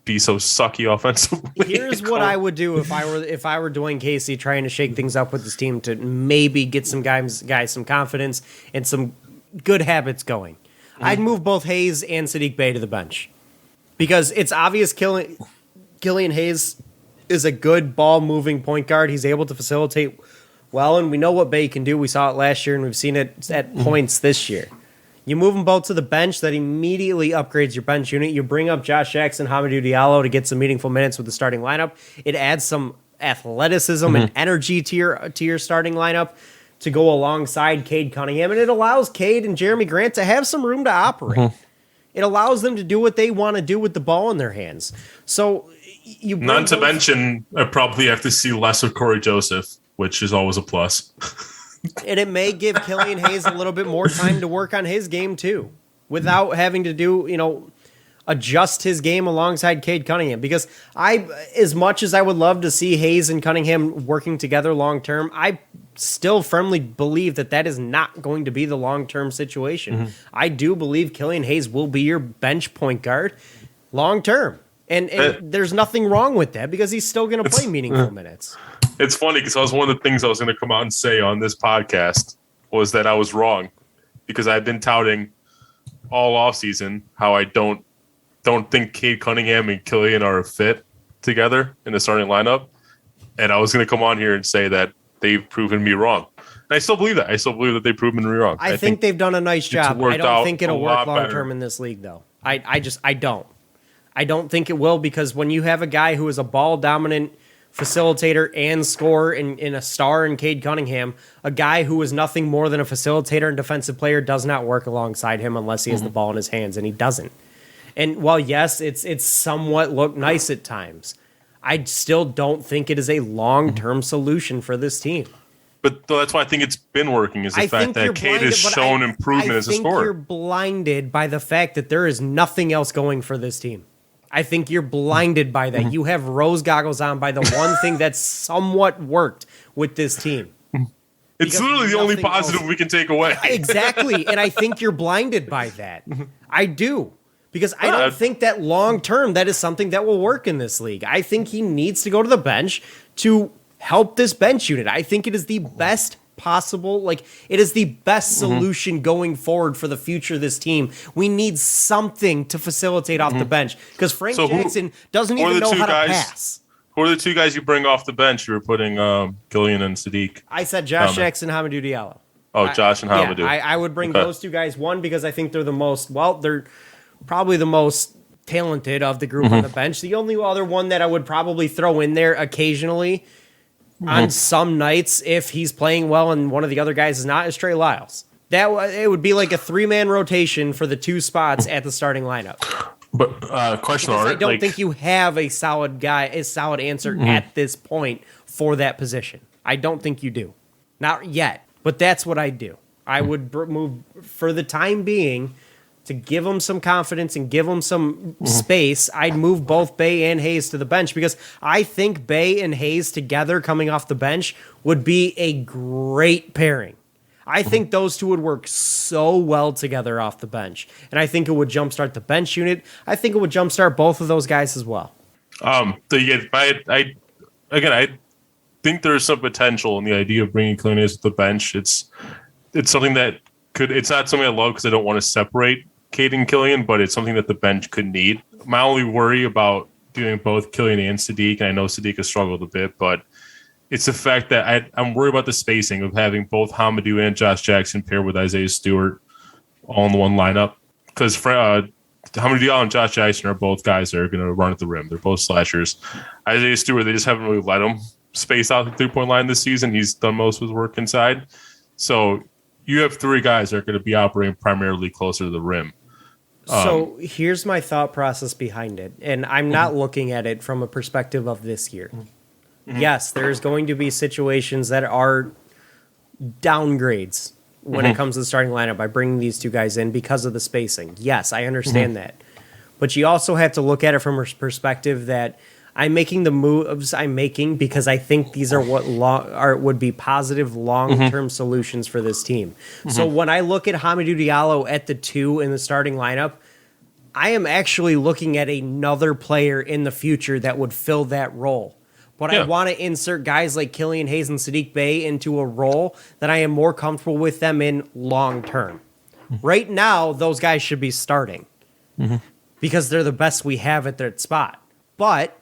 be so sucky offensively. Here's what I would do if I were Dwayne Casey trying to shake things up with his team to maybe get some guys some confidence and some good habits going. I'd move both Hayes and Saddiq Bey to the bench because it's obvious Killian Hayes is a good ball moving point guard. He's able to facilitate well, and we know what Bey can do. We saw it last year, and we've seen it at points this year. You move them both to the bench, that immediately upgrades your bench unit. You bring up Josh Jackson, Hamidou Diallo to get some meaningful minutes with the starting lineup. It adds some athleticism and energy to your starting lineup to go alongside Cade Cunningham, and it allows Cade and Jeremy Grant to have some room to operate. It allows them to do what they want to do with the ball in their hands. So you not to mention, I probably have to see less of Corey Joseph, which is always a plus. And it may give Killian Hayes a little bit more time to work on his game too, without having to do, adjust his game alongside Cade Cunningham. Because as much as I would love to see Hayes and Cunningham working together long term, I still firmly believe that is not going to be the long term situation. I do believe Killian Hayes will be your bench point guard long term. And there's nothing wrong with that because he's still going to play meaningful minutes. It's funny because that was one of the things I was going to come out and say on this podcast was that I was wrong because I've been touting all offseason how I don't think Cade Cunningham and Killian are a fit together in the starting lineup. And I was going to come on here and say that they've proven me wrong. And I still believe that. I still believe that they've proven me wrong. I think they've done a nice job. I don't think it'll work long term in this league, though. I don't. I don't think it will because when you have a guy who is a ball dominant facilitator and scorer in a star in Cade Cunningham, a guy who is nothing more than a facilitator and defensive player does not work alongside him unless he has the ball in his hands, and he doesn't. And while, yes, it's somewhat looked nice at times, I still don't think it is a long-term solution for this team. But that's why I think it's been working is the fact that Cade has shown improvement as a scorer. I think you're blinded by the fact that there is nothing else going for this team. I think you're blinded by that. You have rose goggles on by the one thing that's somewhat worked with this team. It's literally the only positive we can take away. Exactly. And I think you're blinded by that. I do. Because I don't think that long term that is something that will work in this league. I think he needs to go to the bench to help this bench unit. I think it is the best possible, it is the best solution going forward for the future of this team. We need something to facilitate off the bench because Frank Jackson doesn't even know how to pass. Who are the two guys you bring off the bench? You were putting Killian and Saddiq. I said Josh Jackson, Hamidou Diallo. Oh, Josh and Hamidou. Yeah, I would bring those two guys. One, because I think they're they're probably the most talented of the group on the bench. The only other one that I would probably throw in there occasionally on some nights, if he's playing well and one of the other guys is not, is Trey Lyles. It would be like a 3-man rotation for the two spots at the starting lineup. But question, I don't think you have a solid answer at this point for that position. I don't think you do, not yet. But that's what I do. I would move for the time being. To give them some confidence and give them some space, I'd move both Bey and Hayes to the bench because I think Bey and Hayes together coming off the bench would be a great pairing. I think those two would work so well together off the bench, and I think it would jumpstart the bench unit. I think it would jumpstart both of those guys as well. I think there's some potential in the idea of bringing Killian Hayes to the bench. It's something that it's not something I love because I don't want to separate Cade and Killian, but it's something that the bench could need. My only worry about doing both Killian and Saddiq, and I know Saddiq has struggled a bit, but it's the fact that I'm worried about the spacing of having both Hamidou and Josh Jackson paired with Isaiah Stewart all in one lineup. Because Hamidou Diallo and Josh Jackson are both guys that are going to run at the rim. They're both slashers. Isaiah Stewart, they just haven't really let him space out the three-point line this season. He's done most of his work inside. So you have three guys that are going to be operating primarily closer to the rim. So here's my thought process behind it, and I'm not looking at it from a perspective of this year. Yes, there's going to be situations that are downgrades when it comes to the starting lineup by bringing these two guys in because of the spacing. Yes, I understand that. But you also have to look at it from a perspective that I'm making the moves I'm making because I think these are what would be positive long-term solutions for this team. So when I look at Hamidou Diallo at the 2 in the starting lineup, I am actually looking at another player in the future that would fill that role. But I want to insert guys like Killian Hayes and Saddiq Bey into a role that I am more comfortable with them in long-term. Right now, those guys should be starting because they're the best we have at that spot. But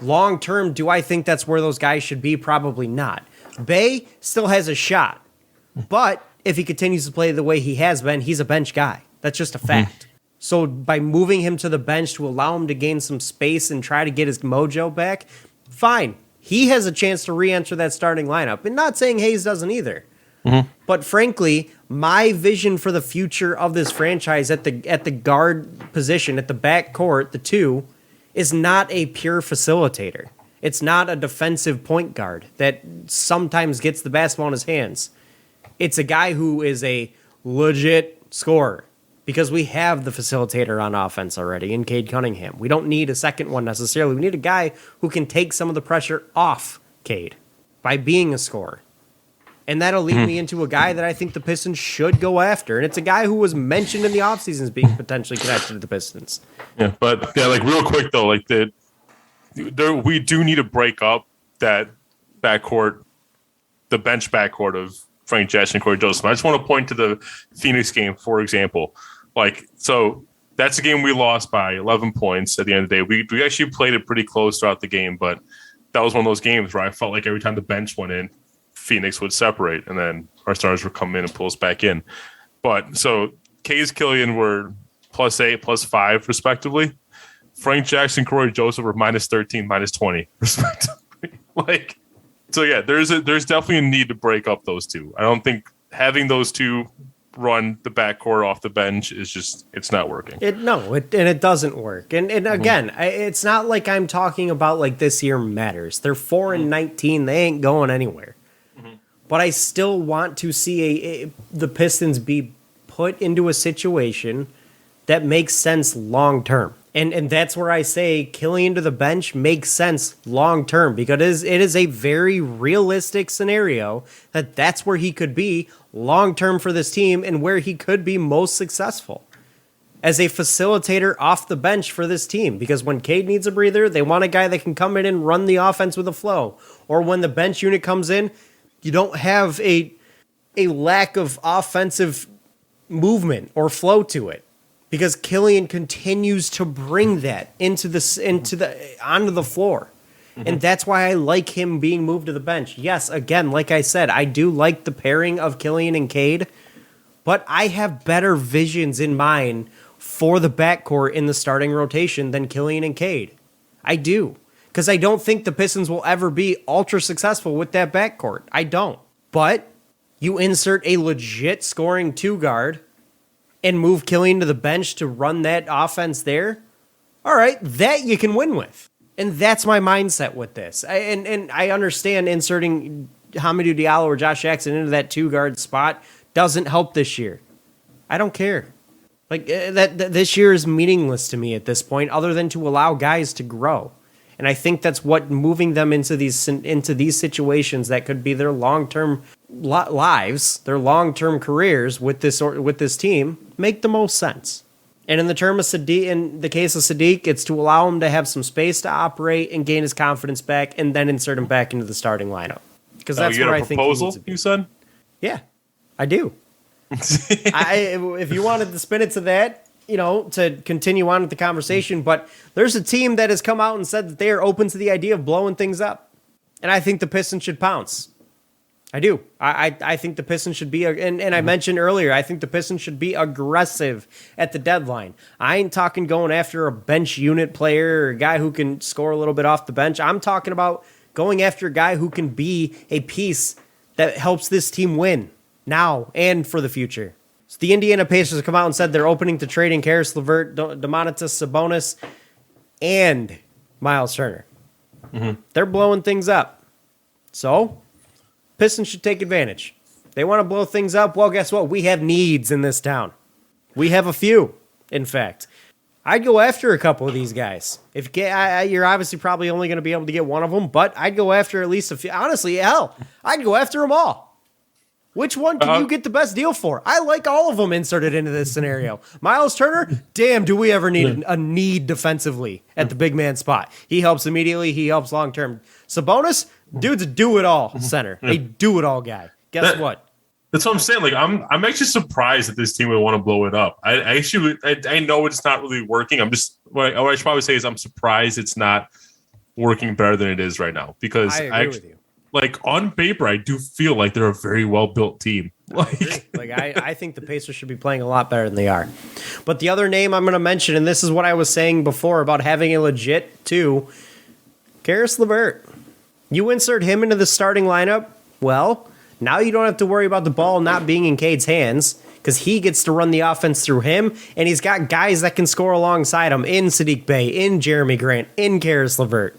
long-term, do I think that's where those guys should be? Probably not. Bey still has a shot. But if he continues to play the way he has been, he's a bench guy. That's just a fact. So by moving him to the bench to allow him to gain some space and try to get his mojo back, fine. He has a chance to re-enter that starting lineup. And not saying Hayes doesn't either. But frankly, my vision for the future of this franchise at the guard position, at the back court, the 2, is not a pure facilitator. It's not a defensive point guard that sometimes gets the basketball in his hands. It's a guy who is a legit scorer because we have the facilitator on offense already in Cade Cunningham. We don't need a second one necessarily. We need a guy who can take some of the pressure off Cade by being a scorer. And that'll lead me into a guy that I think the Pistons should go after. And it's a guy who was mentioned in the offseason as being potentially connected to the Pistons. Yeah, but like real quick though, like we do need to break up that backcourt, the bench backcourt of Frank Jackson and Corey Joseph. I just want to point to the Phoenix game, for example. Like, so that's a game we lost by 11 points at the end of the day. We actually played it pretty close throughout the game, but that was one of those games where I felt like every time the bench went in, Phoenix would separate, and then our stars would come in and pull us back in. But so K's Killian were +8, +5, respectively. Frank Jackson, Corey Joseph were -13, -20, respectively. Like, so yeah, there's definitely a need to break up those two. I don't think having those two run the backcourt off the bench is just, it's not working. It doesn't work. And again, it's not like I'm talking about like this year matters. They're 4-19. They ain't going anywhere. But I still want to see the Pistons be put into a situation that makes sense long term. And that's where I say Killian to the bench makes sense long term because it is a very realistic scenario that's where he could be long term for this team and where he could be most successful as a facilitator off the bench for this team. Because when Cade needs a breather, they want a guy that can come in and run the offense with a flow. Or when the bench unit comes in, you don't have a lack of offensive movement or flow to it because Killian continues to bring that onto the floor. And that's why I like him being moved to the bench. Yes, again, like I said, I do like the pairing of Killian and Cade, but I have better visions in mind for the backcourt in the starting rotation than Killian and Cade. I do. Because I don't think the Pistons will ever be ultra successful with that backcourt. I don't. But you insert a legit scoring 2 guard and move Killian to the bench to run that offense there. All right, that you can win with. And that's my mindset with this. And I understand inserting Hamidou Diallo or Josh Jackson into that 2 guard spot doesn't help this year. I don't care. Like that this year is meaningless to me at this point other than to allow guys to grow. And I think that's what moving them into these situations that could be their long-term lives, their long-term careers with this team, make the most sense. And in the case of Saddiq, it's to allow him to have some space to operate and gain his confidence back, and then insert him back into the starting lineup. Because that's where I think he needs to be. You said? Yeah, I do. If you wanted to spin it to that, to continue on with the conversation, but there's a team that has come out and said that they are open to the idea of blowing things up. And I think the Pistons should pounce. I do. I think the Pistons should be, and I mentioned earlier, I think the Pistons should be aggressive at the deadline. I ain't talking going after a bench unit player or a guy who can score a little bit off the bench. I'm talking about going after a guy who can be a piece that helps this team win now and for the future. So the Indiana Pacers have come out and said they're opening to trading Karis LeVert, Domantas Sabonis, and Miles Turner. They're blowing things up. So, Pistons should take advantage. They want to blow things up. Well, guess what? We have needs in this town. We have a few, in fact. I'd go after a couple of these guys. If you're obviously probably only going to be able to get one of them, but I'd go after at least a few. Honestly, hell, I'd go after them all. Which one can you get the best deal for? I like all of them inserted into this scenario. Miles Turner, damn, do we ever need a need defensively at the big man spot? He helps immediately. He helps long term. Sabonis, dude's a do-it-all center. A do-it-all guy. Guess what? That's what I'm saying. Like I'm actually surprised that this team would want to blow it up. I know it's not really working. What I should probably say is I'm surprised it's not working better than it is right now. Because I agree with you. Like on paper, I do feel like they're a very well built team. I think the Pacers should be playing a lot better than they are. But the other name I'm going to mention, and this is what I was saying before about having a legit two, Karis LeVert. You insert him into the starting lineup, well, now you don't have to worry about the ball not being in Cade's hands because he gets to run the offense through him, and he's got guys that can score alongside him in Saddiq Bey, in Jeremy Grant, in Karis LeVert.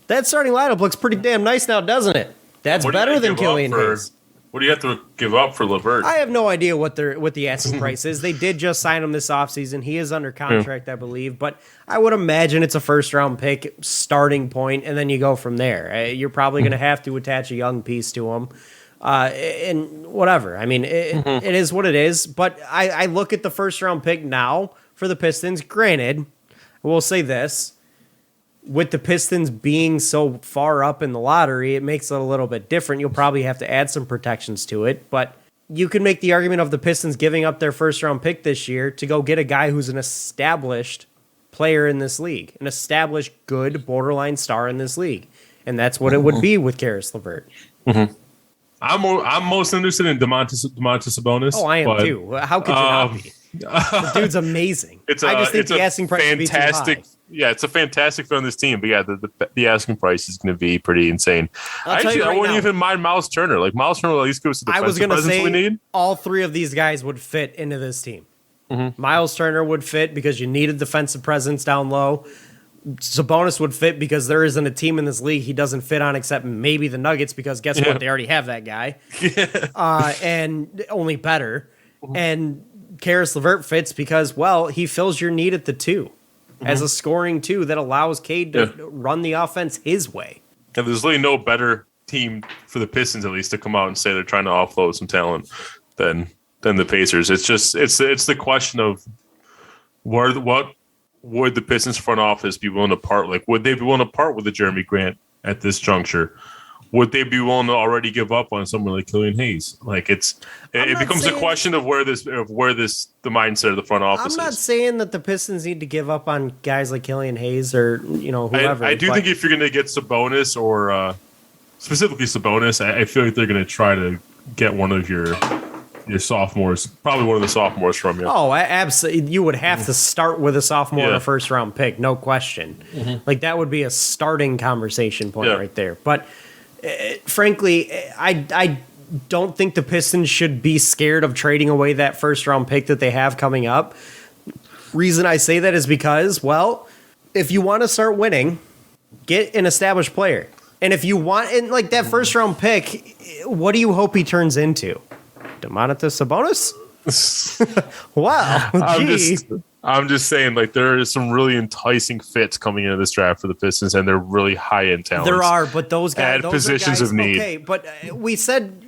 That starting lineup looks pretty damn nice now, doesn't it? That's better than Killian Hayes. What do you have to give up for LeVert? I have no idea what the asking price is. They did just sign him this offseason. He is under contract, I believe. But I would imagine it's a first-round pick starting point, and then you go from there. You're probably going to have to attach a young piece to him. And whatever. I mean, it is what it is. But I look at the first-round pick now for the Pistons. Granted, I will say this. With the Pistons being so far up in the lottery, it makes it a little bit different. You'll probably have to add some protections to it, but you can make the argument of the Pistons giving up their first-round pick this year to go get a guy who's an established player in this league, an established good borderline star in this league, and that's what it would be with Karis LeVert. I'm most interested in Domantas Sabonis. Oh, I am too. How could you not be? The dude's amazing. I just think the asking price would be too high. Yeah, it's a fantastic fit on this team, but yeah, the asking price is going to be pretty insane. I wouldn't even mind Miles Turner. Like Miles Turner will at least give us the defensive presence we need. All three of these guys would fit into this team. Miles Turner would fit because you need a defensive presence down low. Sabonis would fit because there isn't a team in this league he doesn't fit on except maybe the Nuggets because guess what? They already have that guy. And only better. And Karis LeVert fits because, well, he fills your need at the two. As a scoring two that allows Cade to run the offense his way. And there's really no better team for the Pistons, at least, to come out and say they're trying to offload some talent than the Pacers. It's just it's the question of what would the Pistons front office be willing to part? Like, would they be willing to part with the Jeremy Grant at this juncture? Would they be willing to already give up on someone like Killian Hayes? Like it becomes a question of where the mindset of the front office is. I'm not saying that the Pistons need to give up on guys like Killian Hayes or whoever. I do think if you're going to get Sabonis or specifically Sabonis, I feel like they're going to try to get one of your sophomores, probably one of the sophomores from you. Oh, absolutely. You would have to start with a sophomore or a first round pick, no question. Like that would be a starting conversation point right there. But frankly, I don't think the Pistons should be scared of trading away that first-round pick that they have coming up. Reason I say that is because, well, if you want to start winning, get an established player. And if you want, and like that first-round pick, what do you hope he turns into? Domantas Sabonis? Wow, I'm just saying, like, there are some really enticing fits coming into this draft for the Pistons, and they're really high-end talents. There are, but those guys... Add positions of need. Okay, but we said,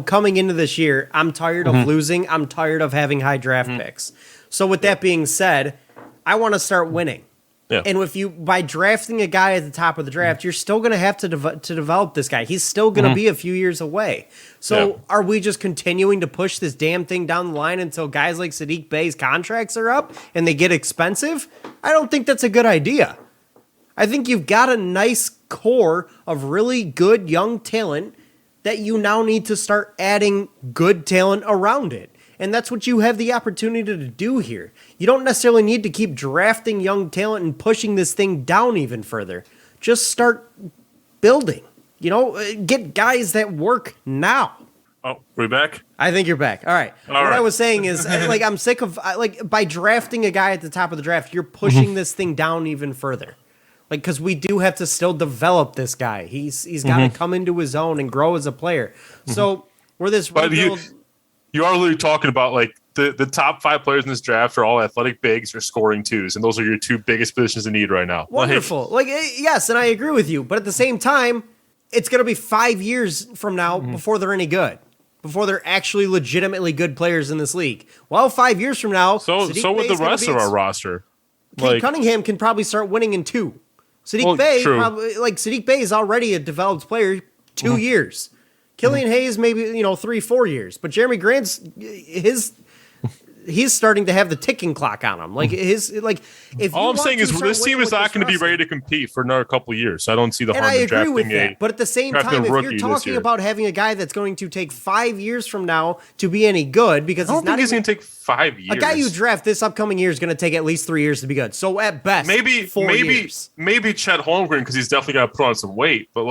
coming into this year, I'm tired of losing. I'm tired of having high draft picks. So with that being said, I want to start winning. Yeah. And by drafting a guy at the top of the draft, you're still going to have to develop this guy. He's still going to be a few years away. So are we just continuing to push this damn thing down the line until guys like Saddiq Bey's contracts are up and they get expensive? I don't think that's a good idea. I think you've got a nice core of really good young talent that you now need to start adding good talent around it. And that's what you have the opportunity to do here. You don't necessarily need to keep drafting young talent and pushing this thing down even further. Just start building. Get guys that work now. Oh, we're back? I think you're back. All right. I was saying is, like, I'm sick of, by drafting a guy at the top of the draft, you're pushing this thing down even further. Like, because we do have to still develop this guy. He's got to come into his own and grow as a player. So, where this rebuild... You are literally talking about, like, the top 5 players in this draft are all athletic bigs or scoring twos, and those are your 2 biggest positions in need right now. Wonderful. Yes, and I agree with you. But at the same time, it's going to be 5 years from now before they're any good, before they're actually legitimately good players in this league. Well, 5 years from now, so with the rest of our roster. Cade Cunningham can probably start winning in 2. Sadiq Bey, Sadiq Bey is already a developed player, 2 years. Killian Hayes, maybe 3-4 years. But Jeremy Grant's he's starting to have the ticking clock on him. If all I'm saying is this team is not going to be ready to compete for another couple of years. So I don't see the harm in drafting. I agree with that. But at the same time, if you're talking about having a guy that's going to take 5 years from now to be any good, because he's going to take 5 years. A guy you draft this upcoming year is going to take at least 3 years to be good. So at best, 4 years. Maybe Chet Holmgren, because he's definitely got to put on some weight. But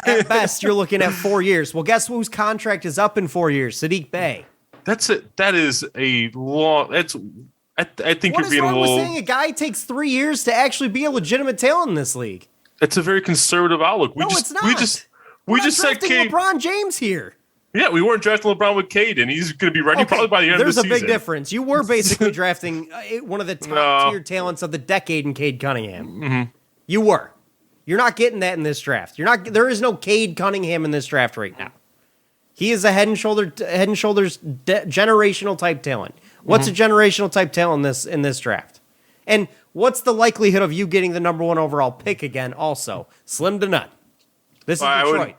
at best, you're looking at 4 years. Well, guess whose contract is up in 4 years? Sadiq Bey. That's it. That is a long. I think you're being a little. What is wrong with saying a guy takes 3 years to actually be a legitimate talent in this league? It's a very conservative outlook. It's not. We just said Cade. LeBron James here. Yeah, we weren't drafting LeBron with Cade, and he's going to be ready probably by the end of the season. There's a big difference. You were basically drafting one of the top tier talents of the decade in Cade Cunningham. Mm-hmm. You were. You're not getting that in this draft. There is no Cade Cunningham in this draft right now. He is a head and shoulders generational type talent. What's a generational type talent in this draft? And what's the likelihood of you getting the number 1 overall pick again? Also, slim to none. This is Detroit.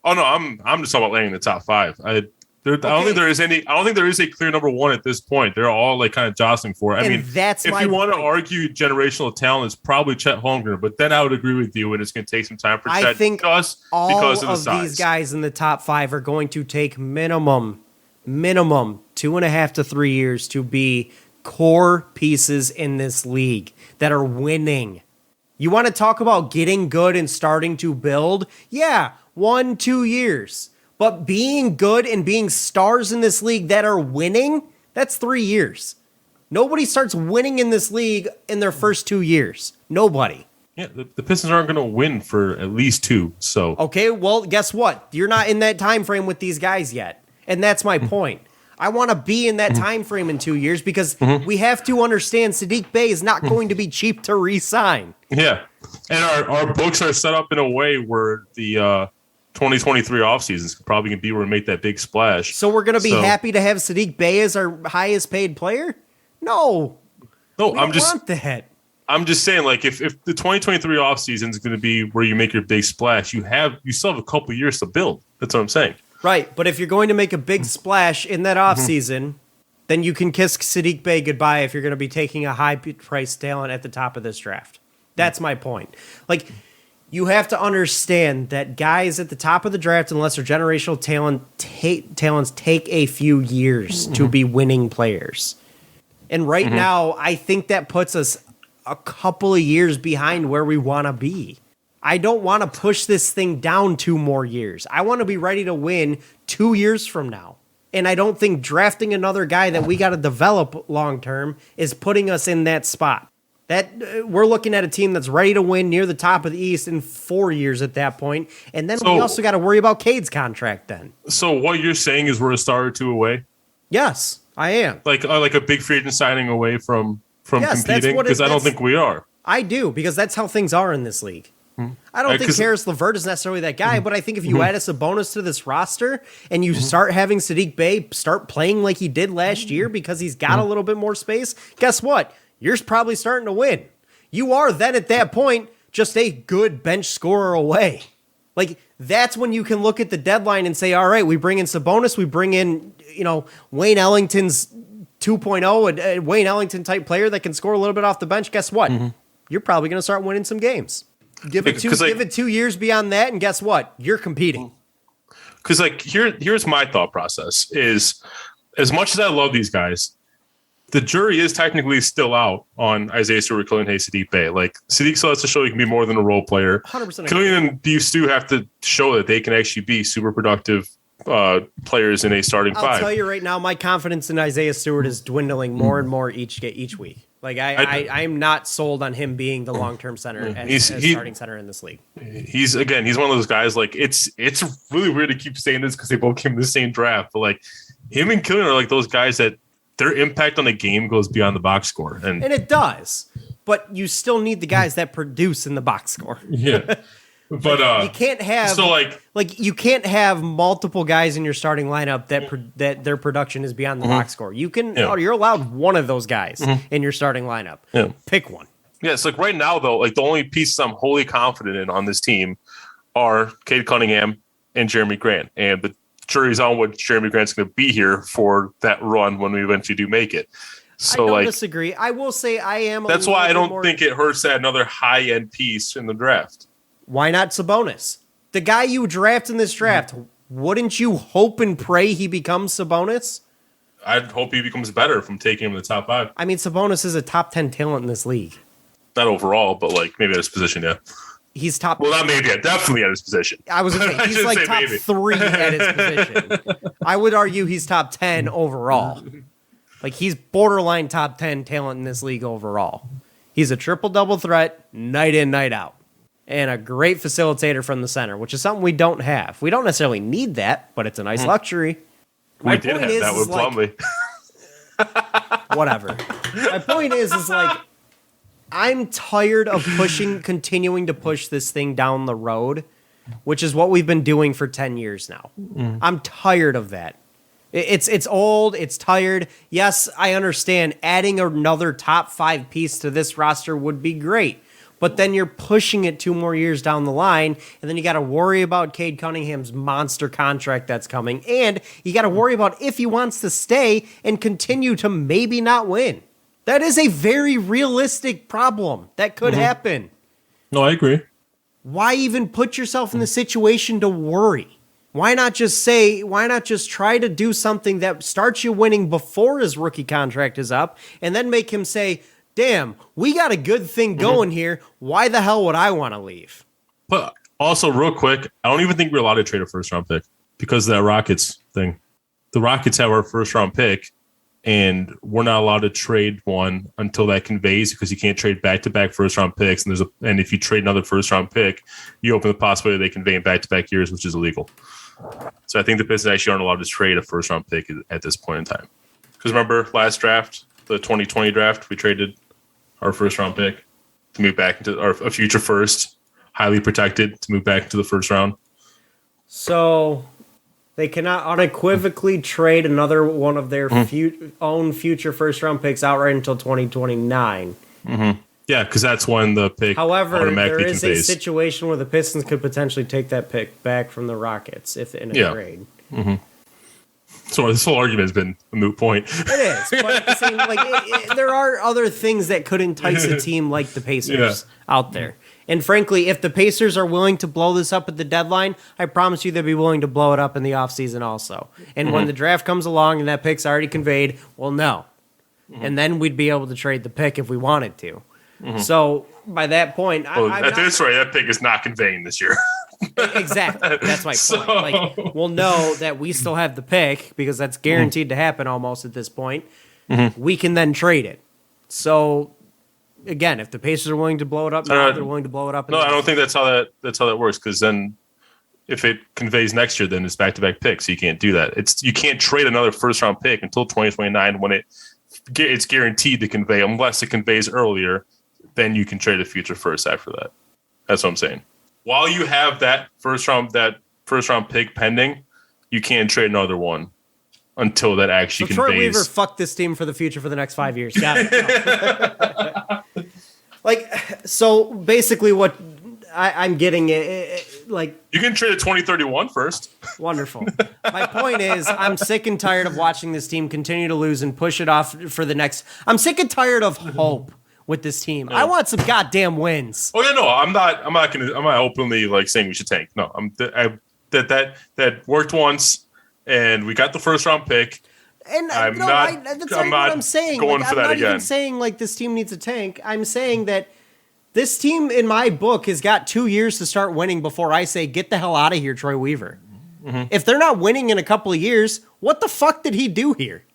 I'm just talking about landing in the top 5. I don't think there is any. I don't think there is a clear number 1 at this point. They're all kind of jostling for it. I mean, if you want to argue generational talent, it's probably Chet Holmgren. But then I would agree with you, and it's going to take some time for Chet. I think because all of the size. These guys in the top 5 are going to take minimum 2.5 to 3 years to be core pieces in this league that are winning. You want to talk about getting good and starting to build? Yeah, 1-2 years. But being good and being stars in this league that are winning, that's 3 years. Nobody starts winning in this league in their first 2 years. Nobody. Yeah, the Pistons aren't going to win for at least 2. So okay, well, guess what? You're not in that time frame with these guys yet. And that's my point. I want to be in that time frame in 2 years because we have to understand Sadiq Bey is not going to be cheap to re-sign. Yeah. And our books are set up in a way where the 2023 offseason is probably going to be where we make that big splash. So we're going to be happy to have Sadiq Bey as our highest paid player? No, I'm just want that. I'm just saying, if the 2023 offseason is going to be where you make your big splash, you still have a couple of years to build. That's what I'm saying. Right, but if you're going to make a big splash in that offseason, then you can kiss Sadiq Bey goodbye if you're going to be taking a high-priced talent at the top of this draft. That's my point. You have to understand that guys at the top of the draft, unless they're generational talents, take a few years to be winning players. And right now, I think that puts us a couple of years behind where we want to be. I don't want to push this thing down 2 more years. I want to be ready to win 2 years from now. And I don't think drafting another guy that we got to develop long term is putting us in that spot. That we're looking at a team that's ready to win near the top of the East in 4 years at that point. And then we also got to worry about Cade's contract then. So what you're saying is we're a star or 2 away? Yes, I am. Like a big free agent signing away from competing? Because I don't think we are. I do, because that's how things are in this league. I don't think Karis LeVert is necessarily that guy, but I think if you add us a bonus to this roster and you start having Sadiq Bey start playing like he did last year because he's got a little bit more space, guess what? You're probably starting to win. You are then at that point just a good bench scorer away. That's when you can look at the deadline and say, all right, we bring in Sabonis, we bring in, Wayne Ellington's 2.0, a Wayne Ellington type player that can score a little bit off the bench. Guess what? You're probably going to start winning some games. Give it 2 years beyond that, and guess what? You're competing. Because here's my thought process: is as much as I love these guys, the jury is technically still out on Isaiah Stewart, Killian Hayes, Sadiq Bey. Sadiq still has to show he can be more than a role player. 100%. Killian and Stu have to show that they can actually be super productive players in a starting 5. I'll tell you right now, my confidence in Isaiah Stewart is dwindling more and more each week. I'm not sold on him being the long-term center as starting center in this league. He's one of those guys. It's really weird to keep saying this because they both came in the same draft, but him and Killian are those guys that their impact on the game goes beyond the box score. And it does. But you still need the guys that produce in the box score. Yeah. But you can't have you can't have multiple guys in your starting lineup that their production is beyond the box score. You can you're allowed one of those guys in your starting lineup. Yeah. Pick one. Yeah, it's like right now though, like the only pieces I'm wholly confident in on this team are Cade Cunningham and Jeremy Grant. And the jury's on what Jeremy Grant's going to be here for that run when we eventually do make it. So I don't disagree. I will say I am. That's why I don't think it hurts to add another high end piece in the draft. Why not Sabonis? The guy you draft in this draft, wouldn't you hope and pray he becomes Sabonis? I'd hope he becomes better from taking him in the top 5. I mean, Sabonis is a top 10 talent in this league. Not overall, but like maybe at his position, yeah. He's top. Well, not maybe, definitely at his position. I was going to say, he's like top 3 at his position. I would argue he's top 10 overall. Like, he's borderline top 10 talent in this league overall. He's a triple-double threat, night in, night out. And a great facilitator from the center, which is something we don't have. We don't necessarily need that, but it's a nice luxury. We did have that with Plumlee. Whatever. My point is like, I'm tired of continuing to push this thing down the road, which is what we've been doing for 10 years now. I'm tired of that. It's old. It's tired. Yes, I understand adding another top 5 piece to this roster would be great. But then you're pushing it 2 more years down the line, and then you got to worry about Cade Cunningham's monster contract that's coming, and you got to worry about if he wants to stay and continue to maybe not win. That is a very realistic problem that could happen. No, I agree. Why even put yourself in the situation to worry? Why not just try to do something that starts you winning before his rookie contract is up, and then make him say, damn, we got a good thing going here. Why the hell would I want to leave? But also, real quick, I don't even think we're allowed to trade a first-round pick because of that Rockets thing. The Rockets have our first-round pick, and we're not allowed to trade one until that conveys because you can't trade back-to-back first-round picks. And if you trade another first-round pick, you open the possibility they convey in back-to-back years, which is illegal. So I think the Pistons actually aren't allowed to trade a first-round pick at this point in time. Because remember last draft, the 2020 draft, we traded our first-round pick to move back into a future first, highly protected, to move back into the first round. So they cannot unequivocally trade another one of their own future first-round picks outright until 2029. Yeah, because that's when the pick automatically there is conveys. A situation where the Pistons could potentially take that pick back from the Rockets if in a trade. So this whole argument has been a moot point. It is, but there are other things that could entice a team like the Pacers out there. And frankly, if the Pacers are willing to blow this up at the deadline, I promise you they'll be willing to blow it up in the offseason also. And when the draft comes along and that pick's already conveyed, well, no. And then we'd be able to trade the pick if we wanted to. So by that point, this rate, that pick is not conveying this year. Exactly. That's my point. We'll know that we still have the pick because that's guaranteed to happen almost at this point. We can then trade it. So again, if the Pacers are willing to blow it up now, they're willing to blow it up. No, I don't think that's how that works. Because then, if it conveys next year, then it's back-to-back picks. So you can't do that. You can't trade another first-round pick until 2029 when it's guaranteed to convey. Unless it conveys earlier, then you can trade a future first after that. That's what I'm saying. While you have that first round pick pending, you can't trade another one until that actually conveys. Troy Weaver fucked this team for the future for the next 5 years. Got it. So basically what I'm getting you can trade a 2031 first. Wonderful. My point is I'm sick and tired of watching this team continue to lose and push it off for the next. I'm sick and tired of hope with this team. I want some goddamn wins. Oh yeah, no, I'm not openly saying we should tank. No, that worked once, and we got the first round pick. And that's not what I'm saying. Going for I'm that not again. Even saying this team needs a tank. I'm saying that this team, in my book, has got 2 years to start winning before I say get the hell out of here, Troy Weaver. If they're not winning in a couple of years, what the fuck did he do here?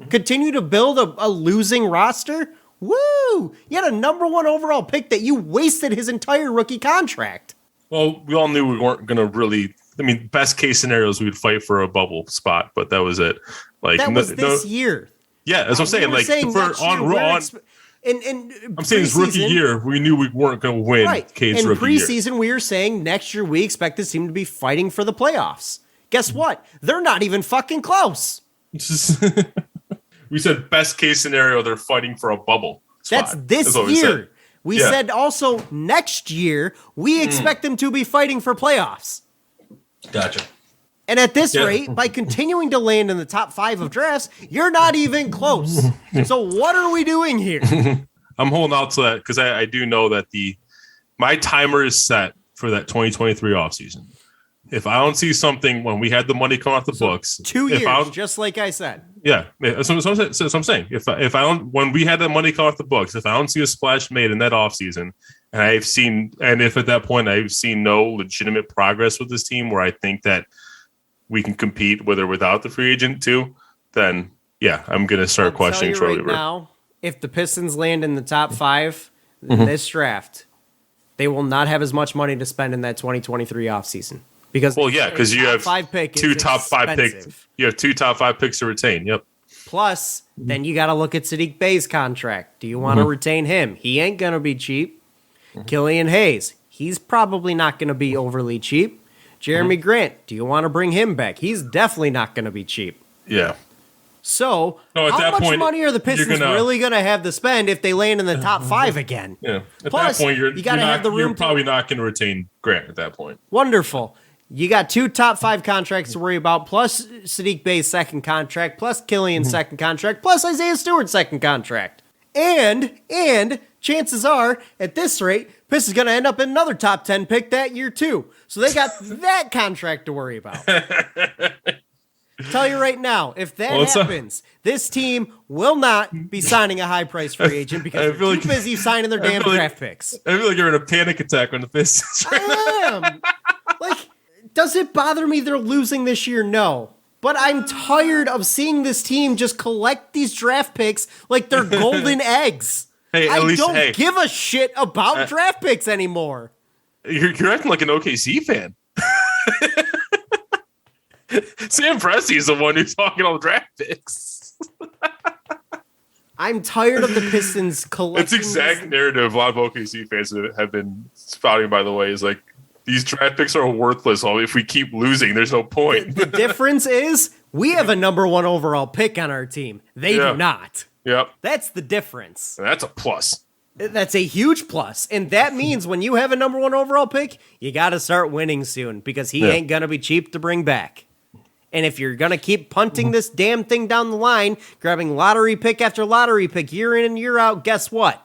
Continue to build a losing roster? Woo! You had a number 1 overall pick that you wasted his entire rookie contract. Well, we all knew we weren't going to really. I mean, best case scenarios, we'd fight for a bubble spot, but that was it. That was this year. Yeah, that's what I'm saying. Like I'm saying his rookie year, we knew we weren't going to win. Right. Cade's in rookie preseason, year. we were saying next year we expect this team to be fighting for the playoffs. Guess what? They're not even fucking close. We said best case scenario, they're fighting for a bubble spot. That's this year. We said also next year we expect them to be fighting for playoffs. Gotcha. And at this rate, by continuing to land in the top 5 of drafts, you're not even close. So what are we doing here? I'm holding out to that because I do know that my timer is set for that 2023 offseason. If I don't see something when we had the money come off the books, 2 years, just like I said. Yeah, that's what I'm saying. If I don't, when we had the money come off the books, if I don't see a splash made in that offseason, and if at that point I've seen no legitimate progress with this team where I think that we can compete with or without the free agent too, then yeah, I'm going to start questioning Troy Weaver. Now, if the Pistons land in the top 5 in this draft, they will not have as much money to spend in that 2023 offseason. Because you have 5 pick two top 5 picks. You have 2 top 5 picks to retain. Yep. Plus, then you got to look at Saddiq Bey's contract. Do you want to retain him? He ain't going to be cheap. Killian Hayes, he's probably not going to be overly cheap. Jeremy Grant, do you want to bring him back? He's definitely not going to be cheap. Yeah. So, how much money are the Pistons really going to have to spend if they land in the top 5 again? Yeah. At that point, you got to have the room. You're probably not going to retain Grant at that point. Wonderful. You got 2 top 5 contracts to worry about, plus Saddiq Bey's second contract, plus Killian's second contract, plus Isaiah Stewart's second contract. And chances are, at this rate, Pistons going to end up in another top 10 pick that year too. So they got that contract to worry about. Tell you right now, if that happens, this team will not be signing a high-price free agent because they're too busy signing their damn draft picks. I feel like you're in a panic attack on the Pistons. I am. Does it bother me they're losing this year? No. But I'm tired of seeing this team just collect these draft picks like they're golden eggs. Hey, I don't give a shit about draft picks anymore. You're acting like an OKC fan. Sam Presti is the one who's talking all the draft picks. I'm tired of the Pistons collecting. It's the exact narrative a lot of OKC fans have been spouting, by the way, is like, these draft picks are worthless. If we keep losing, there's no point. The difference is we have a number 1 overall pick on our team. They do not. Yep. That's the difference. And that's a plus. That's a huge plus. And that means when you have a number 1 overall pick, you got to start winning soon because he ain't going to be cheap to bring back. And if you're going to keep punting this damn thing down the line, grabbing lottery pick after lottery pick year in and year out, guess what?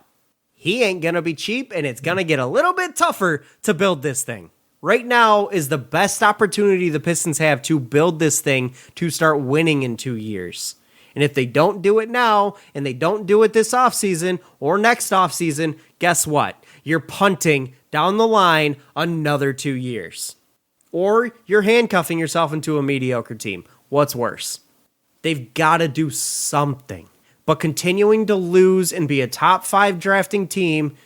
He ain't going to be cheap, and it's going to get a little bit tougher to build this thing. Right now is the best opportunity the Pistons have to build this thing to start winning in 2 years. And if they don't do it now, and they don't do it this offseason or next offseason, guess what? You're punting down the line another 2 years. Or you're handcuffing yourself into a mediocre team. What's worse? They've got to do something. But continuing to lose and be a top 5 drafting team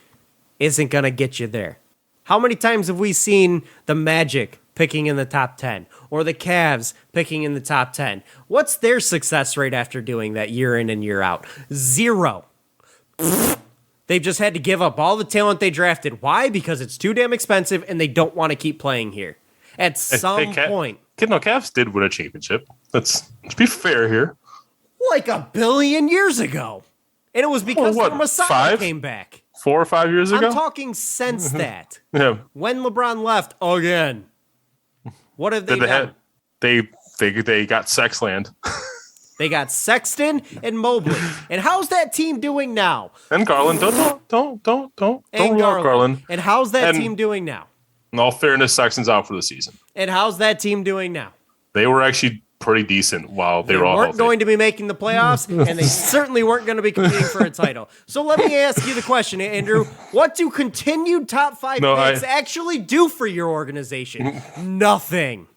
isn't going to get you there. How many times have we seen the Magic picking in the top 10 or the Cavs picking in the top 10? What's their success rate after doing that year in and year out? 0. They've just had to give up all the talent they drafted. Why? Because it's too damn expensive and they don't want to keep playing here. At some point. Cavs did win a championship. Let's be fair here. Like a billion years ago. And it was because Masai came back. 4 or 5 years ago? I'm talking since that. Yeah. When LeBron left again. What have they done? They got Sexland. They got Sexton and Mobley. And how's that team doing now? And Garland. Don't rule out Garland. And how's that team doing now? In all fairness, Sexton's out for the season. And how's that team doing now? They were actually pretty decent while they were all healthy. They weren't going to be making the playoffs, and they certainly weren't going to be competing for a title. So let me ask you the question, Andrew. What do continued top 5 picks actually do for your organization? Nothing.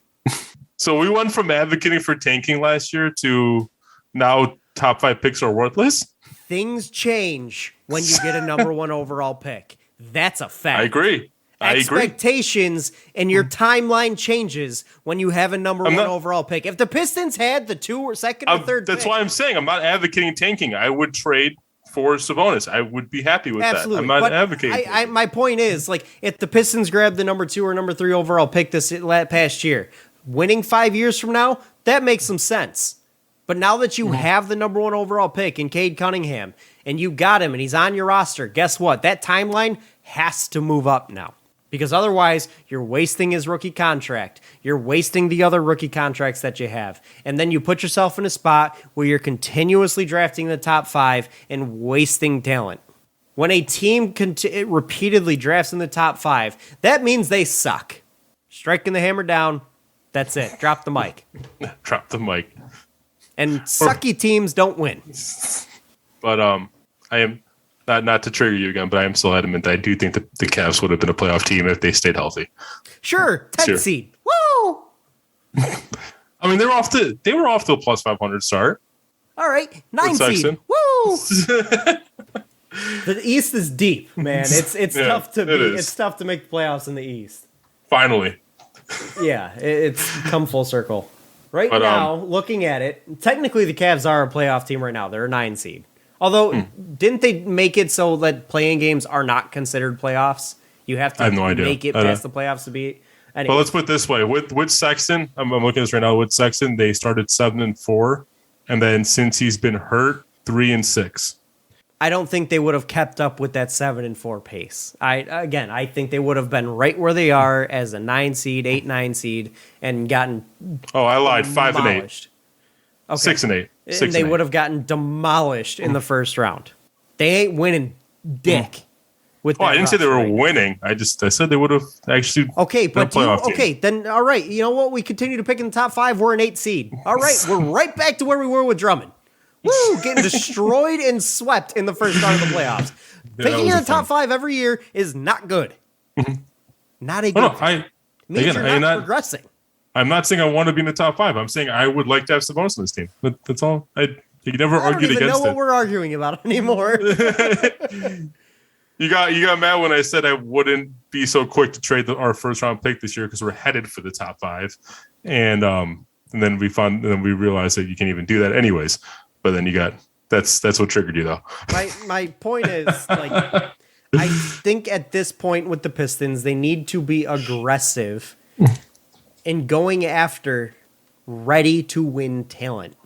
So we went from advocating for tanking last year to now top 5 picks are worthless? Things change when you get a number 1 overall pick. That's a fact. I agree. expectations and your timeline changes when you have a number one overall pick. If the Pistons had the 2 or second or third that's pick, why I'm saying I'm not advocating tanking. I would trade for Sabonis. I would be happy with that. I'm not advocating. My point is, like, if the Pistons grabbed the number 2 or number 3 overall pick this past year, winning 5 years from now, that makes some sense. But now that you have the number 1 overall pick in Cade Cunningham, and you got him, and he's on your roster, guess what? That timeline has to move up now. Because otherwise, you're wasting his rookie contract. You're wasting the other rookie contracts that you have. And then you put yourself in a spot where you're continuously drafting the top 5 and wasting talent. When a team repeatedly drafts in the top 5, that means they suck. Striking the hammer down, that's it. Drop the mic. Drop the mic. And sucky teams don't win. But I am not to trigger you again, but I am still adamant. I do think that the Cavs would have been a playoff team if they stayed healthy. Sure, 10th seed. Woo! I mean, they were off to a plus 500 start. All right, 9 seed. Woo! The East is deep, man. It's tough to it's tough to make the playoffs in the East. Finally. Yeah, it's come full circle. Right now, looking at it, technically the Cavs are a playoff team right now. They're a 9 seed. Although, didn't they make it so that playing games are not considered playoffs? You have to make it past the playoffs to be. Anyway. Well, let's put it this way: with Sexton, I'm looking at this right now. With Sexton, they started 7-4, and then since he's been hurt, 3-6. I don't think they would have kept up with that 7-4 pace. I think they would have been right where they are as a 9 seed, 8-9 seed, and gotten. Oh, I lied. 5-8. Okay. 6-8. And they would have gotten demolished in the first round. They ain't winning dick. With I didn't say they were winning. I said they would have actually. Okay, but then all right. You know what? We continue to pick in the top 5. We're an 8 seed. All right, we're right back to where we were with Drummond. Woo! Getting destroyed and swept in the first round of the playoffs. Picking in the top 5 every year is not good. Not a good thing. Means you're not progressing. I'm not saying I want to be in the top 5. I'm saying I would like to have Sabonis on this team. That's all. You never argued against it. I don't even know what we're arguing about anymore. You got mad when I said I wouldn't be so quick to trade our first round pick this year because we're headed for the top 5, and then we realized that you can't even do that anyways. But then that's what triggered you though. My point is, like, I think at this point with the Pistons, they need to be aggressive in going after ready to win talent.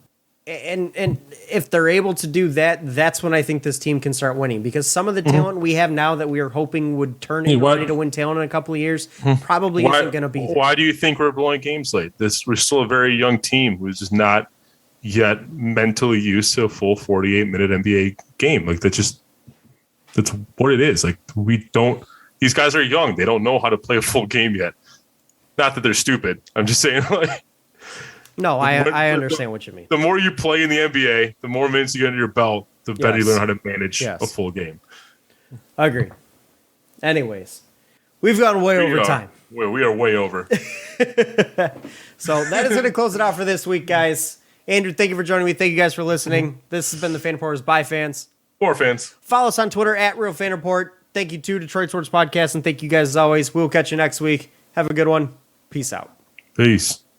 And if they're able to do that, that's when I think this team can start winning. Because some of the talent we have now that we are hoping would turn into ready to win talent in a couple of years probably isn't going to be there. Why do you think we're blowing games late? We're still a very young team who's just not yet mentally used to a full 48-minute NBA game. Like that's what it is. Like these guys are young. They don't know how to play a full game yet. Not that they're stupid. I'm just saying, like. No, I understand what you mean. The more you play in the NBA, the more minutes you get under your belt, the better you learn how to manage a full game. Agreed. Anyways, we've gone way over time. We are way over. So that is going to close it out for this week, guys. Andrew, thank you for joining me. Thank you guys for listening. This has been the Fan Reporters by fans. For fans. Follow us on Twitter @RealFanReport. Thank you to Detroit Sports Podcast, and thank you guys as always. We'll catch you next week. Have a good one. Peace out. Peace.